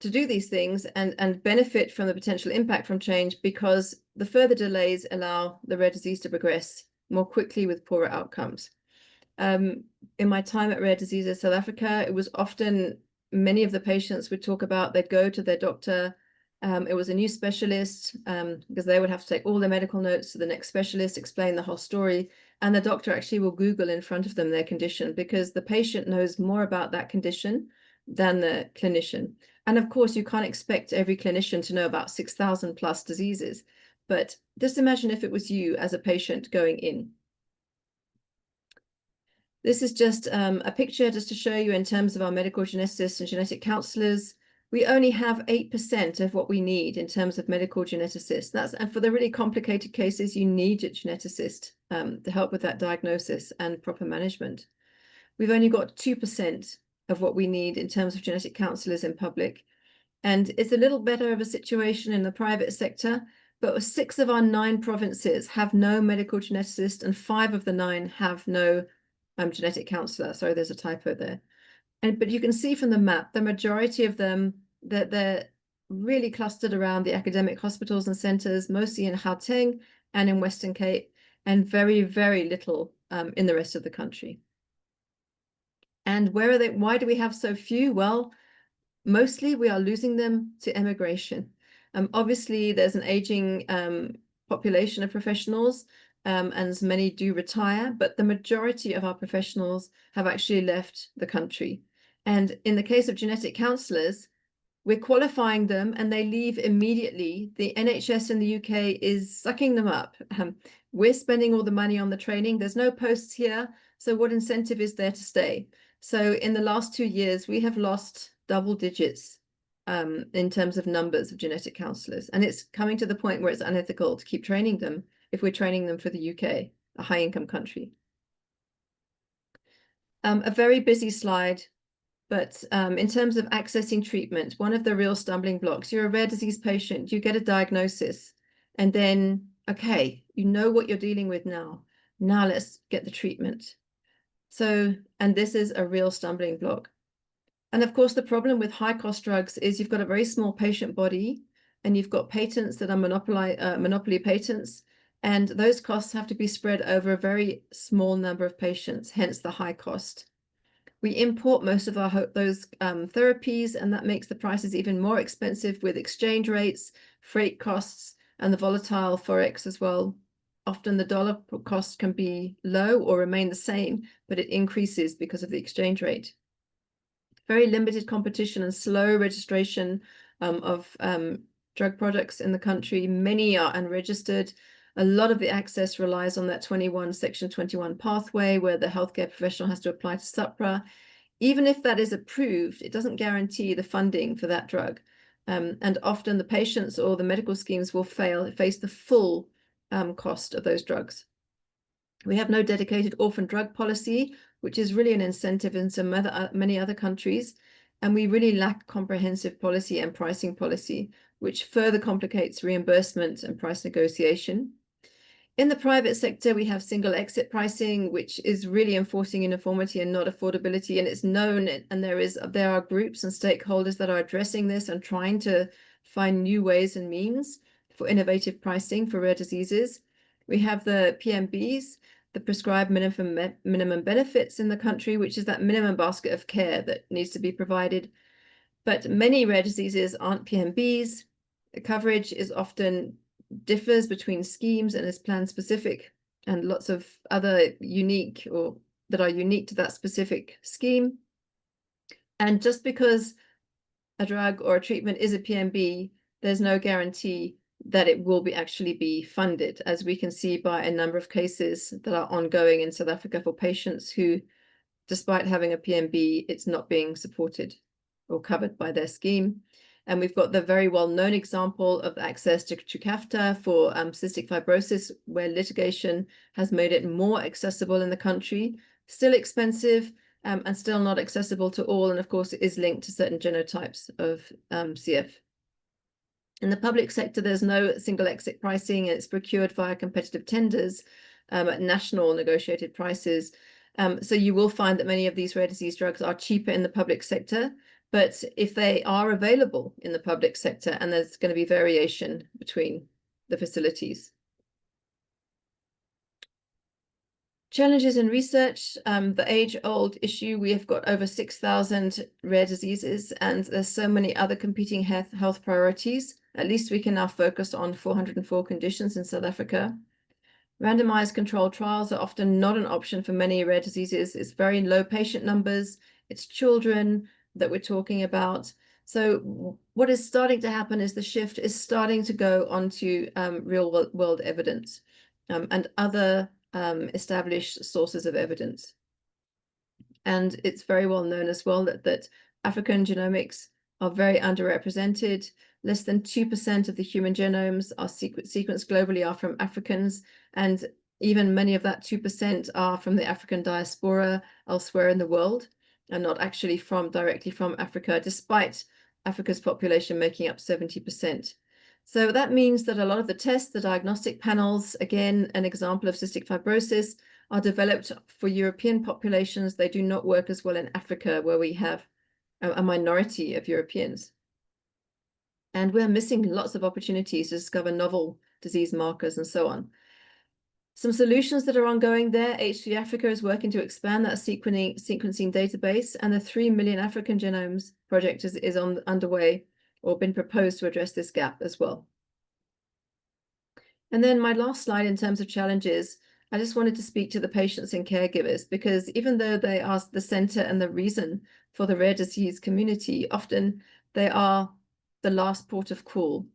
to do these things and benefit from the potential impact from change, because the further delays allow the rare disease to progress more quickly with poorer outcomes. In my time at Rare Diseases South Africa, it was often many of the patients would talk about they'd go to their doctor. It was a new specialist because they would have to take all their medical notes to the next specialist, explain the whole story, and the doctor actually will Google in front of them their condition, because the patient knows more about that condition than the clinician. And of course, you can't expect every clinician to know about 6,000 plus diseases, But just imagine if it was you as a patient going in. This is just a picture just to show you in terms of our medical geneticists and genetic counselors. We only have 8% of what we need in terms of medical geneticists. And for the really complicated cases, you need a geneticist to help with that diagnosis and proper management. We've only got 2% of what we need in terms of genetic counselors in public. And it's a little better of a situation in the private sector, but 6 of our 9 provinces have no medical geneticist, and 5 of the 9 have no genetic counselor. Sorry, there's a typo there. But you can see from the map, the majority of them, that they're really clustered around the academic hospitals and centers, mostly in Gauteng and in Western Cape, and very, very little in the rest of the country. And where are they? Why do we have so few? Well, mostly we are losing them to emigration. Obviously, there's an aging population of professionals, and many do retire, but the majority of our professionals have actually left the country. And in the case of genetic counselors, we're qualifying them and they leave immediately. The NHS in the UK is sucking them up. We're spending all the money on the training. There's no posts here. So what incentive is there to stay? So in the last 2 years, we have lost double digits in terms of numbers of genetic counselors. And it's coming to the point where it's unethical to keep training them if we're training them for the UK, a high-income country. A very busy slide, but in terms of accessing treatment, one of the real stumbling blocks, you're a rare disease patient, you get a diagnosis, and then, okay, you know what you're dealing with now. Now let's get the treatment. So, and this is a real stumbling block. And of course, the problem with high-cost drugs is you've got a very small patient body, and you've got patents that are monopoly patents, and those costs have to be spread over a very small number of patients, hence the high cost. We import most of those therapies, and that makes the prices even more expensive with exchange rates, freight costs, and the volatile forex as well. Often the dollar cost can be low or remain the same, but it increases because of the exchange rate. Very limited competition and slow registration of drug products in the country. Many are unregistered. A lot of the access relies on that Section 21 pathway where the healthcare professional has to apply to SUPRA. Even if that is approved, it doesn't guarantee the funding for that drug. And often the patients or the medical schemes will face the full cost of those drugs. We have no dedicated orphan drug policy, which is really an incentive in many other countries. And we really lack comprehensive policy and pricing policy, which further complicates reimbursement and price negotiation. In the private sector, we have single exit pricing, which is really enforcing uniformity and not affordability. And it's known, and there are groups and stakeholders that are addressing this and trying to find new ways and means for innovative pricing for rare diseases. We have the PMBs, the prescribed minimum benefits in the country, which is that minimum basket of care that needs to be provided. But many rare diseases aren't PMBs. The coverage is often differs between schemes and is plan specific, and lots of other that are unique to that specific scheme. And just because a drug or a treatment is a PMB, there's no guarantee that it will actually be funded, as we can see by a number of cases that are ongoing in South Africa for patients who, despite having a PMB, it's not being supported or covered by their scheme. And we've got the very well-known example of access to Trikafta for cystic fibrosis, where litigation has made it more accessible in the country. Still expensive and still not accessible to all. And of course, it is linked to certain genotypes of CF. In the public sector, there's no single exit pricing. It's procured via competitive tenders at national negotiated prices. So you will find that many of these rare disease drugs are cheaper in the public sector. But if they are available in the public sector, and there's going to be variation between the facilities. Challenges in research, the age-old issue, we have got over 6,000 rare diseases, and there's so many other competing health priorities. At least we can now focus on 404 conditions in South Africa. Randomized controlled trials are often not an option for many rare diseases. It's very low patient numbers. It's children that we're talking about. So what is starting to happen is the shift is starting to go onto real world evidence and other established sources of evidence. And it's very well known as well that African genomics are very underrepresented. Less than 2% of the human genomes are sequenced globally are from Africans, and even many of that 2% are from the African diaspora elsewhere in the world, and not actually directly from Africa, despite Africa's population making up 70%. So that means that a lot of the tests, the diagnostic panels, again, an example of cystic fibrosis, are developed for European populations. They do not work as well in Africa, where we have a minority of Europeans. And we're missing lots of opportunities to discover novel disease markers and so on. Some solutions that are ongoing there, H3 Africa is working to expand that sequencing database, and the 3 Million African Genomes project is underway or been proposed to address this gap as well. And then my last slide in terms of challenges, I just wanted to speak to the patients and caregivers, because even though they are the center and the reason for the rare disease community, often they are the last port of call.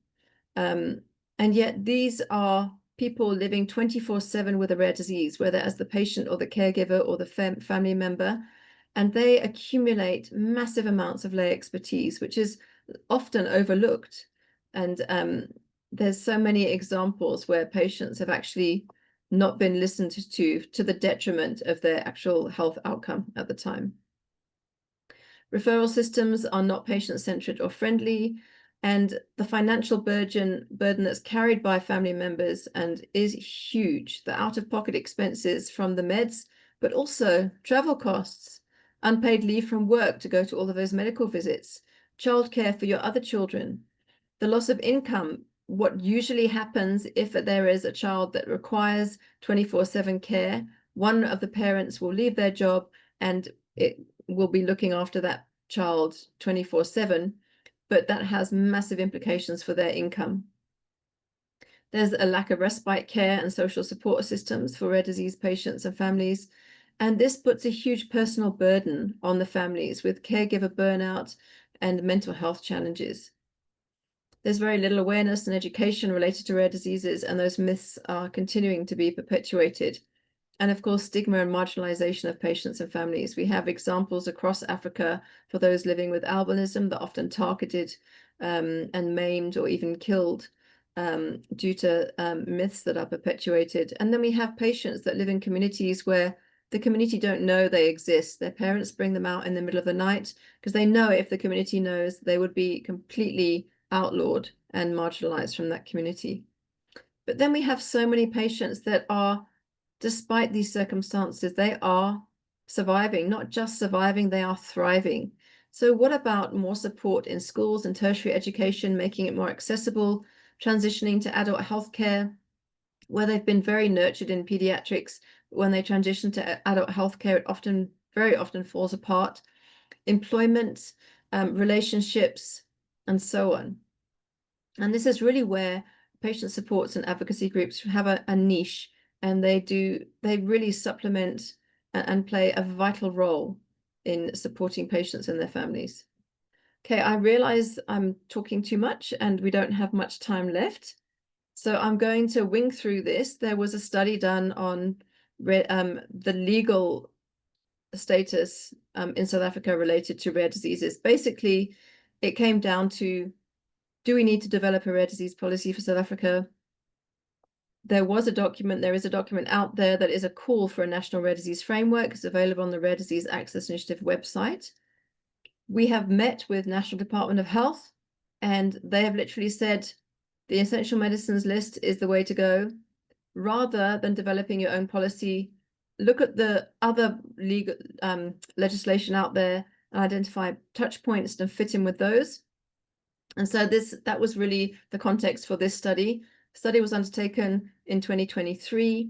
And yet these are people living 24/7 with a rare disease, whether as the patient or the caregiver or the family member, and they accumulate massive amounts of lay expertise, which is often overlooked. And there's so many examples where patients have actually not been listened to the detriment of their actual health outcome at the time. Referral systems are not patient-centered or friendly, and the financial burden that's carried by family members and is huge. The out-of-pocket expenses from the meds, but also travel costs, unpaid leave from work to go to all of those medical visits, childcare for your other children, the loss of income. What usually happens if there is a child that requires 24/7 care, one of the parents will leave their job and it will be looking after that child 24/7, but that has massive implications for their income. There's a lack of respite care and social support systems for rare disease patients and families, and this puts a huge personal burden on the families with caregiver burnout and mental health challenges. There's very little awareness and education related to rare diseases, and those myths are continuing to be perpetuated. And of course, stigma and marginalization of patients and families. We have examples across Africa for those living with albinism that are often targeted and maimed or even killed due to myths that are perpetuated. And then we have patients that live in communities where the community don't know they exist. Their parents bring them out in the middle of the night because they know if the community knows, they would be completely outlawed and marginalized from that community. But then we have so many patients that are, despite these circumstances, they are surviving, not just surviving, they are thriving. So what about more support in schools and tertiary education, making it more accessible, transitioning to adult healthcare, where they've been very nurtured in pediatrics, when they transition to adult healthcare, it very often falls apart. Employment, relationships, and so on. And this is really where patient supports and advocacy groups have a niche, and they really supplement and play a vital role in supporting patients and their families. Okay, I realize I'm talking too much and we don't have much time left. So I'm going to wing through this. There was a study done on the legal status in South Africa related to rare diseases. Basically, it came down to, do we need to develop a rare disease policy for South Africa? There is a document out there that is a call for a national rare disease framework. It's available on the Rare Disease Access Initiative website. We have met with National Department of Health, and they have literally said the essential medicines list is the way to go. Rather than developing your own policy, look at the other legal legislation out there and identify touch points and fit in with those. And so that was really the context for this study. The study was undertaken in 2023,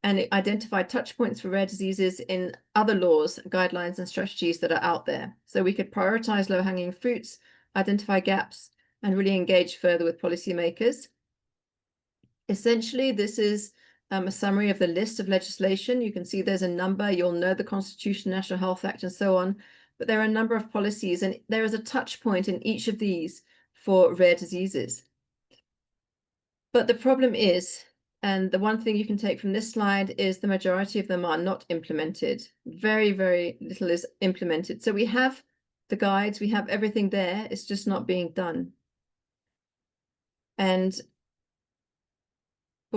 and it identified touch points for rare diseases in other laws, guidelines, and strategies that are out there. So we could prioritize low-hanging fruits, identify gaps, and really engage further with policymakers. Essentially, this is a summary of the list of legislation. You can see there's a number, you'll know the Constitution, National Health Act, and so on. but there are a number of policies, and there is a touch point in each of these for rare diseases. But the problem is, and the one thing you can take from this slide is the majority of them are not implemented. Very, very little is implemented. So we have the guides, we have everything there, it's just not being done. But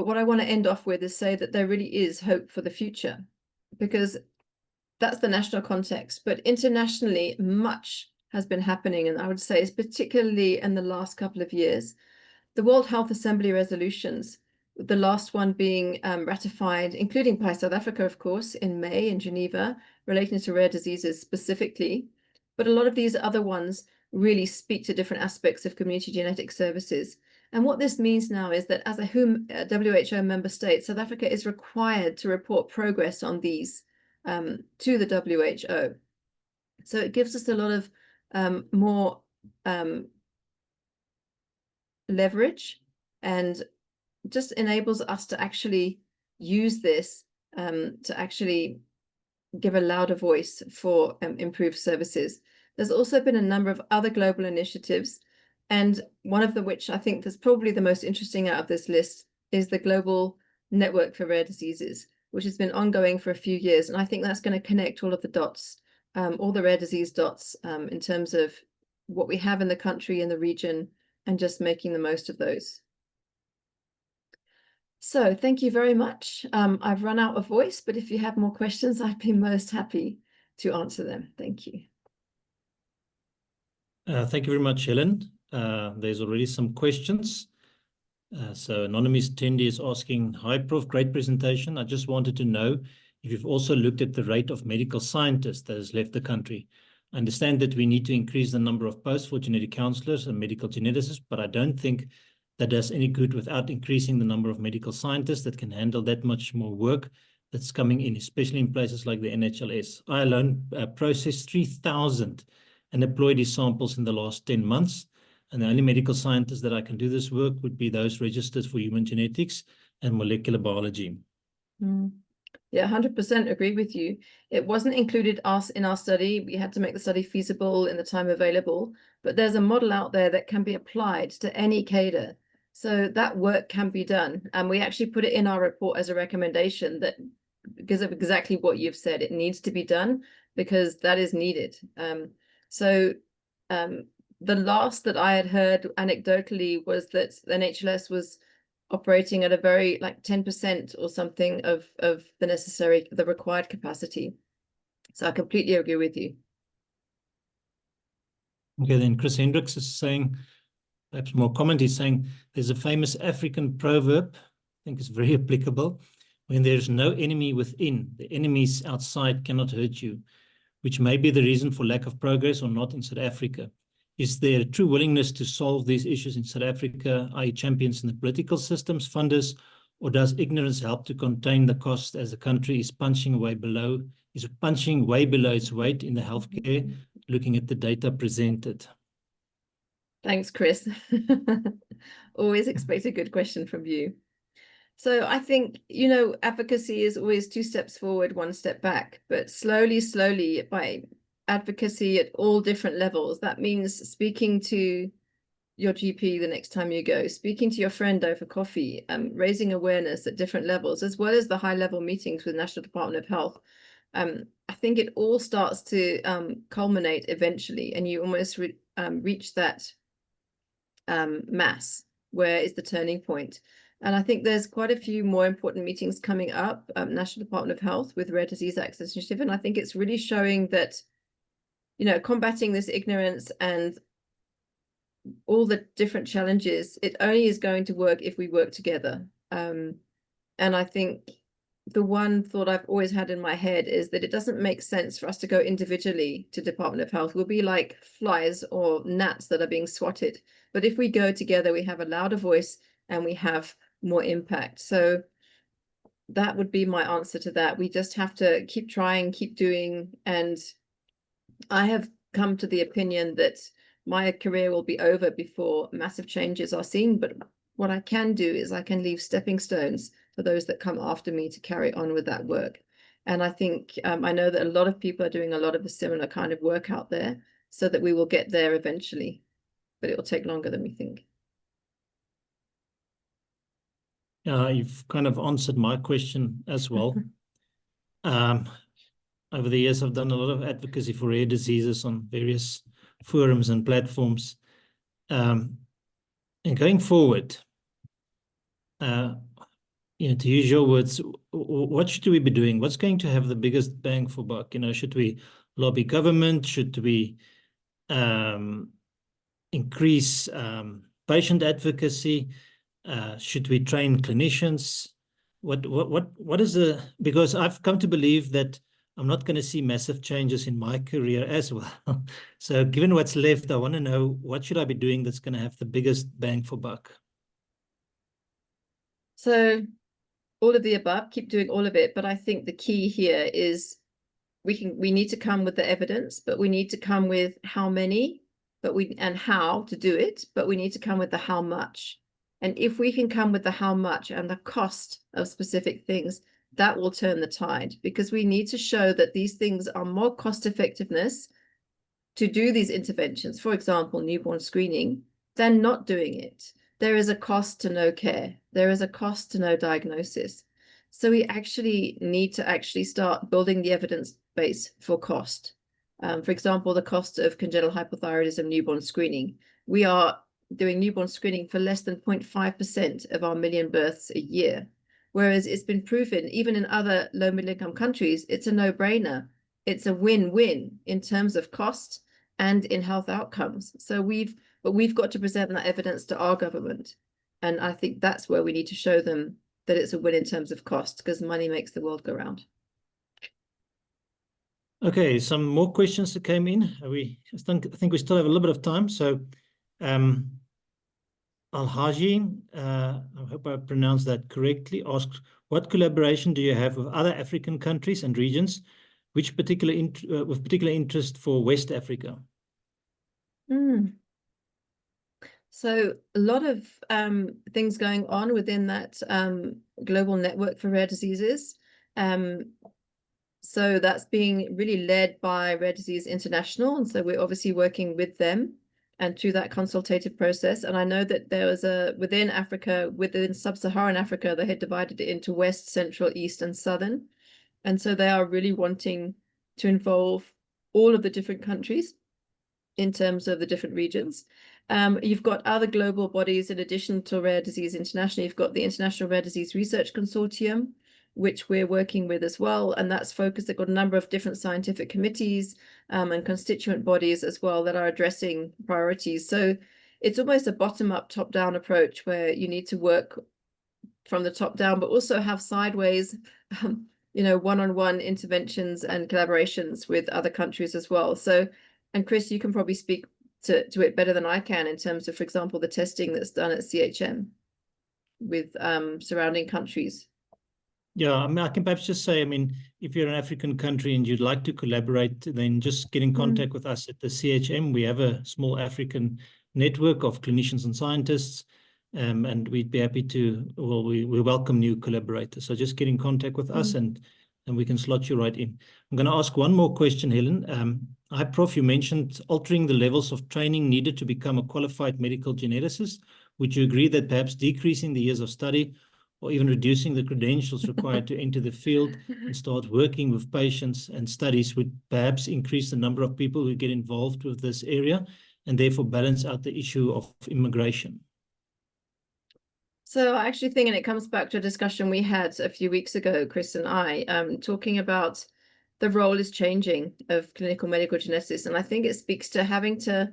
what I want to end off with is say that there really is hope for the future, because that's the national context. But internationally, much has been happening, and I would say, particularly in the last couple of years. The World Health Assembly resolutions, the last one being ratified, including by South Africa, of course, in May in Geneva, relating to rare diseases specifically. But a lot of these other ones really speak to different aspects of community genetic services. And what this means now is that as a WHO member state, South Africa is required to report progress on these to the WHO. So it gives us a lot of more leverage, and just enables us to actually use this to actually give a louder voice for improved services. There's also been a number of other global initiatives, and one of them, which I think is probably the most interesting out of this list, is the Global Network for Rare Diseases, which has been ongoing for a few years. And I think that's going to connect all of the dots, all the rare disease dots, in terms of what we have in the country and the region, and just making the most of those. So thank you very much. I've run out of voice, but if you have more questions, I'd be most happy to answer them. Thank you. Thank you very much, Helen. There's already some questions. So anonymous attendee is asking, hi Prof, great presentation. I just wanted to know if you've also looked at the rate of medical scientists that has left the country. I understand that we need to increase the number of posts for genetic counselors and medical geneticists, but I don't think that does any good without increasing the number of medical scientists that can handle that much more work that's coming in, especially in places like the NHLS. I alone processed 3,000 and deployed these samples in the last 10 months. And the only medical scientists that I can do this work would be those registered for human genetics and molecular biology. Yeah, 100% agree with you. It wasn't included in our study. We had to make the study feasible in the time available, but there's a model out there that can be applied to any cadre. So that work can be done. And we actually put it in our report as a recommendation that, because of exactly what you've said, it needs to be done because that is needed. The last that I had heard anecdotally was that the NHLS was operating at a very 10% or something of the required capacity. So I completely agree with you. Okay, then Chris Hendricks is saying, perhaps more comment, he's saying there's a famous African proverb, I think it's very applicable, when there's no enemy within, the enemies outside cannot hurt you, which may be the reason for lack of progress or not in South Africa. Is there a true willingness to solve these issues in South Africa, i.e. champions in the political systems, funders, or does ignorance help to contain the cost as the country is punching way below its weight in the healthcare, looking at the data presented? Thanks, Chris. Always expect a good question from you. So I think, advocacy is always 2 steps forward, 1 step back, but slowly, by advocacy at all different levels. That means speaking to your GP the next time you go, speaking to your friend over coffee, raising awareness at different levels, as well as the high-level meetings with National Department of Health. I think it all starts to culminate eventually, and you almost reach that mass where is the turning point. And I think there's quite a few more important meetings coming up, National Department of Health with Rare Disease Access Initiative, and I think it's really showing that combating this ignorance and all the different challenges, it only is going to work if we work together. And I think the one thought I've always had in my head is that it doesn't make sense for us to go individually to Department of Health. We'll be like flies or gnats that are being swatted. But if we go together, we have a louder voice and we have more impact. So that would be my answer to that. We just have to keep trying, keep doing, and I have come to the opinion that my career will be over before massive changes are seen, but what I can do is I can leave stepping stones for those that come after me to carry on with that work. And I think I know that a lot of people are doing a lot of a similar kind of work out there, so that we will get there eventually, but it will take longer than we think. You've kind of answered my question as well. Over the years, I've done a lot of advocacy for rare diseases on various forums and platforms. And going forward, to use your words, what should we be doing? What's going to have the biggest bang for buck? Should we lobby government? Should we increase patient advocacy? Should we train clinicians? What is because I've come to believe that I'm not going to see massive changes in my career as well. So given what's left, I want to know, what should I be doing that's going to have the biggest bang for buck? So all of the above, keep doing all of it. But I think the key here is we need to come with the evidence, but we need to come with how many, and how to do it, but we need to come with the how much. And if we can come with the how much and the cost of specific things, that will turn the tide, because we need to show that these things are more cost effectiveness to do these interventions, for example, newborn screening, than not doing it. There is a cost to no care. There is a cost to no diagnosis. So we actually need to start building the evidence base for cost. For example, the cost of congenital hypothyroidism newborn screening. We are doing newborn screening for less than 0.5% of our million births a year. Whereas it's been proven, even in other low middle income countries, it's a no-brainer. It's a win-win in terms of cost and in health outcomes. So we've got to present that evidence to our government. And I think that's where we need to show them that it's a win in terms of cost, because money makes the world go round. Okay, some more questions that came in. I think we still have a little bit of time. So Alhaji, I hope I pronounced that correctly, asks, what collaboration do you have with other African countries and regions, with particular interest for West Africa? So a lot of things going on within that global network for rare diseases. So that's being really led by Rare Disease International. And so we're obviously working with them and through that consultative process. And I know that there was within Africa, within sub-Saharan Africa, they had divided it into West, Central, East, and Southern. And so they are really wanting to involve all of the different countries in terms of the different regions. You've got other global bodies in addition to Rare Disease International. You've got the International Rare Disease Research Consortium, which we're working with as well. And that's focused, they've got a number of different scientific committees and constituent bodies as well that are addressing priorities. So it's almost a bottom-up, top-down approach where you need to work from the top down, but also have sideways, one-on-one interventions and collaborations with other countries as well. So, and Chris, you can probably speak to it better than I can in terms of, for example, the testing that's done at CHM with surrounding countries. Yeah, I mean, I can perhaps just say, if you're an African country and you'd like to collaborate, then just get in contact with us at the CHM. We have a small African network of clinicians and scientists, and we'd be happy to, we welcome new collaborators. So just get in contact with us and we can slot you right in. I'm going to ask one more question, Helen. Hi, Prof, you mentioned altering the levels of training needed to become a qualified medical geneticist. Would you agree that perhaps decreasing the years of study or even reducing the credentials required to enter the field and start working with patients and studies would perhaps increase the number of people who get involved with this area and therefore balance out the issue of immigration? So I actually think, and it comes back to a discussion we had a few weeks ago, Chris and I, talking about the role is changing of clinical medical geneticists. And I think it speaks to having to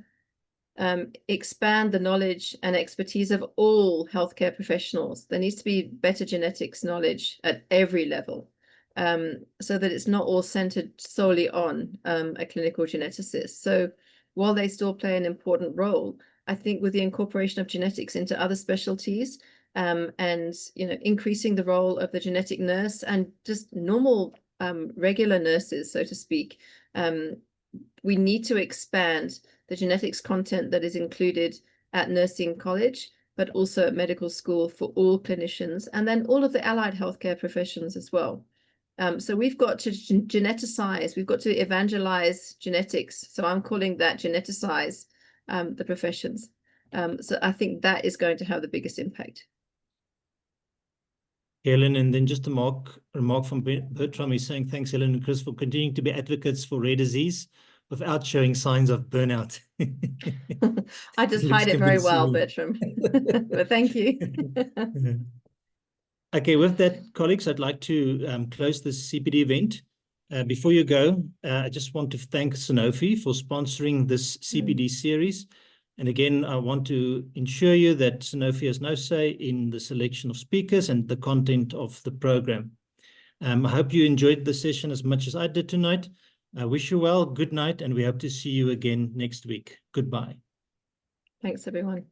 expand the knowledge and expertise of all healthcare professionals. There needs to be better genetics knowledge at every level, so that it's not all centered solely on a clinical geneticist. So while they still play an important role, I think with the incorporation of genetics into other specialties, and increasing the role of the genetic nurse and just normal regular nurses, so to speak, we need to expand the genetics content that is included at nursing college, but also at medical school for all clinicians, and then all of the allied healthcare professions as well. So we've got to geneticize, we've got to evangelize genetics. So I'm calling that geneticize the professions. So I think that is going to have the biggest impact. Helen, and then just a remark from Bertram is saying, thanks, Helen and Chris, for continuing to be advocates for rare disease without showing signs of burnout. I just hide it very well, Bertram. But thank you. Okay, with that, colleagues, I'd like to close this CPD event. Before you go, I just want to thank Sanofi for sponsoring this CPD series. And again, I want to ensure you that Sanofi has no say in the selection of speakers and the content of the program. I hope you enjoyed the session as much as I did tonight. I wish you well, good night, and we hope to see you again next week. Goodbye. Thanks, everyone.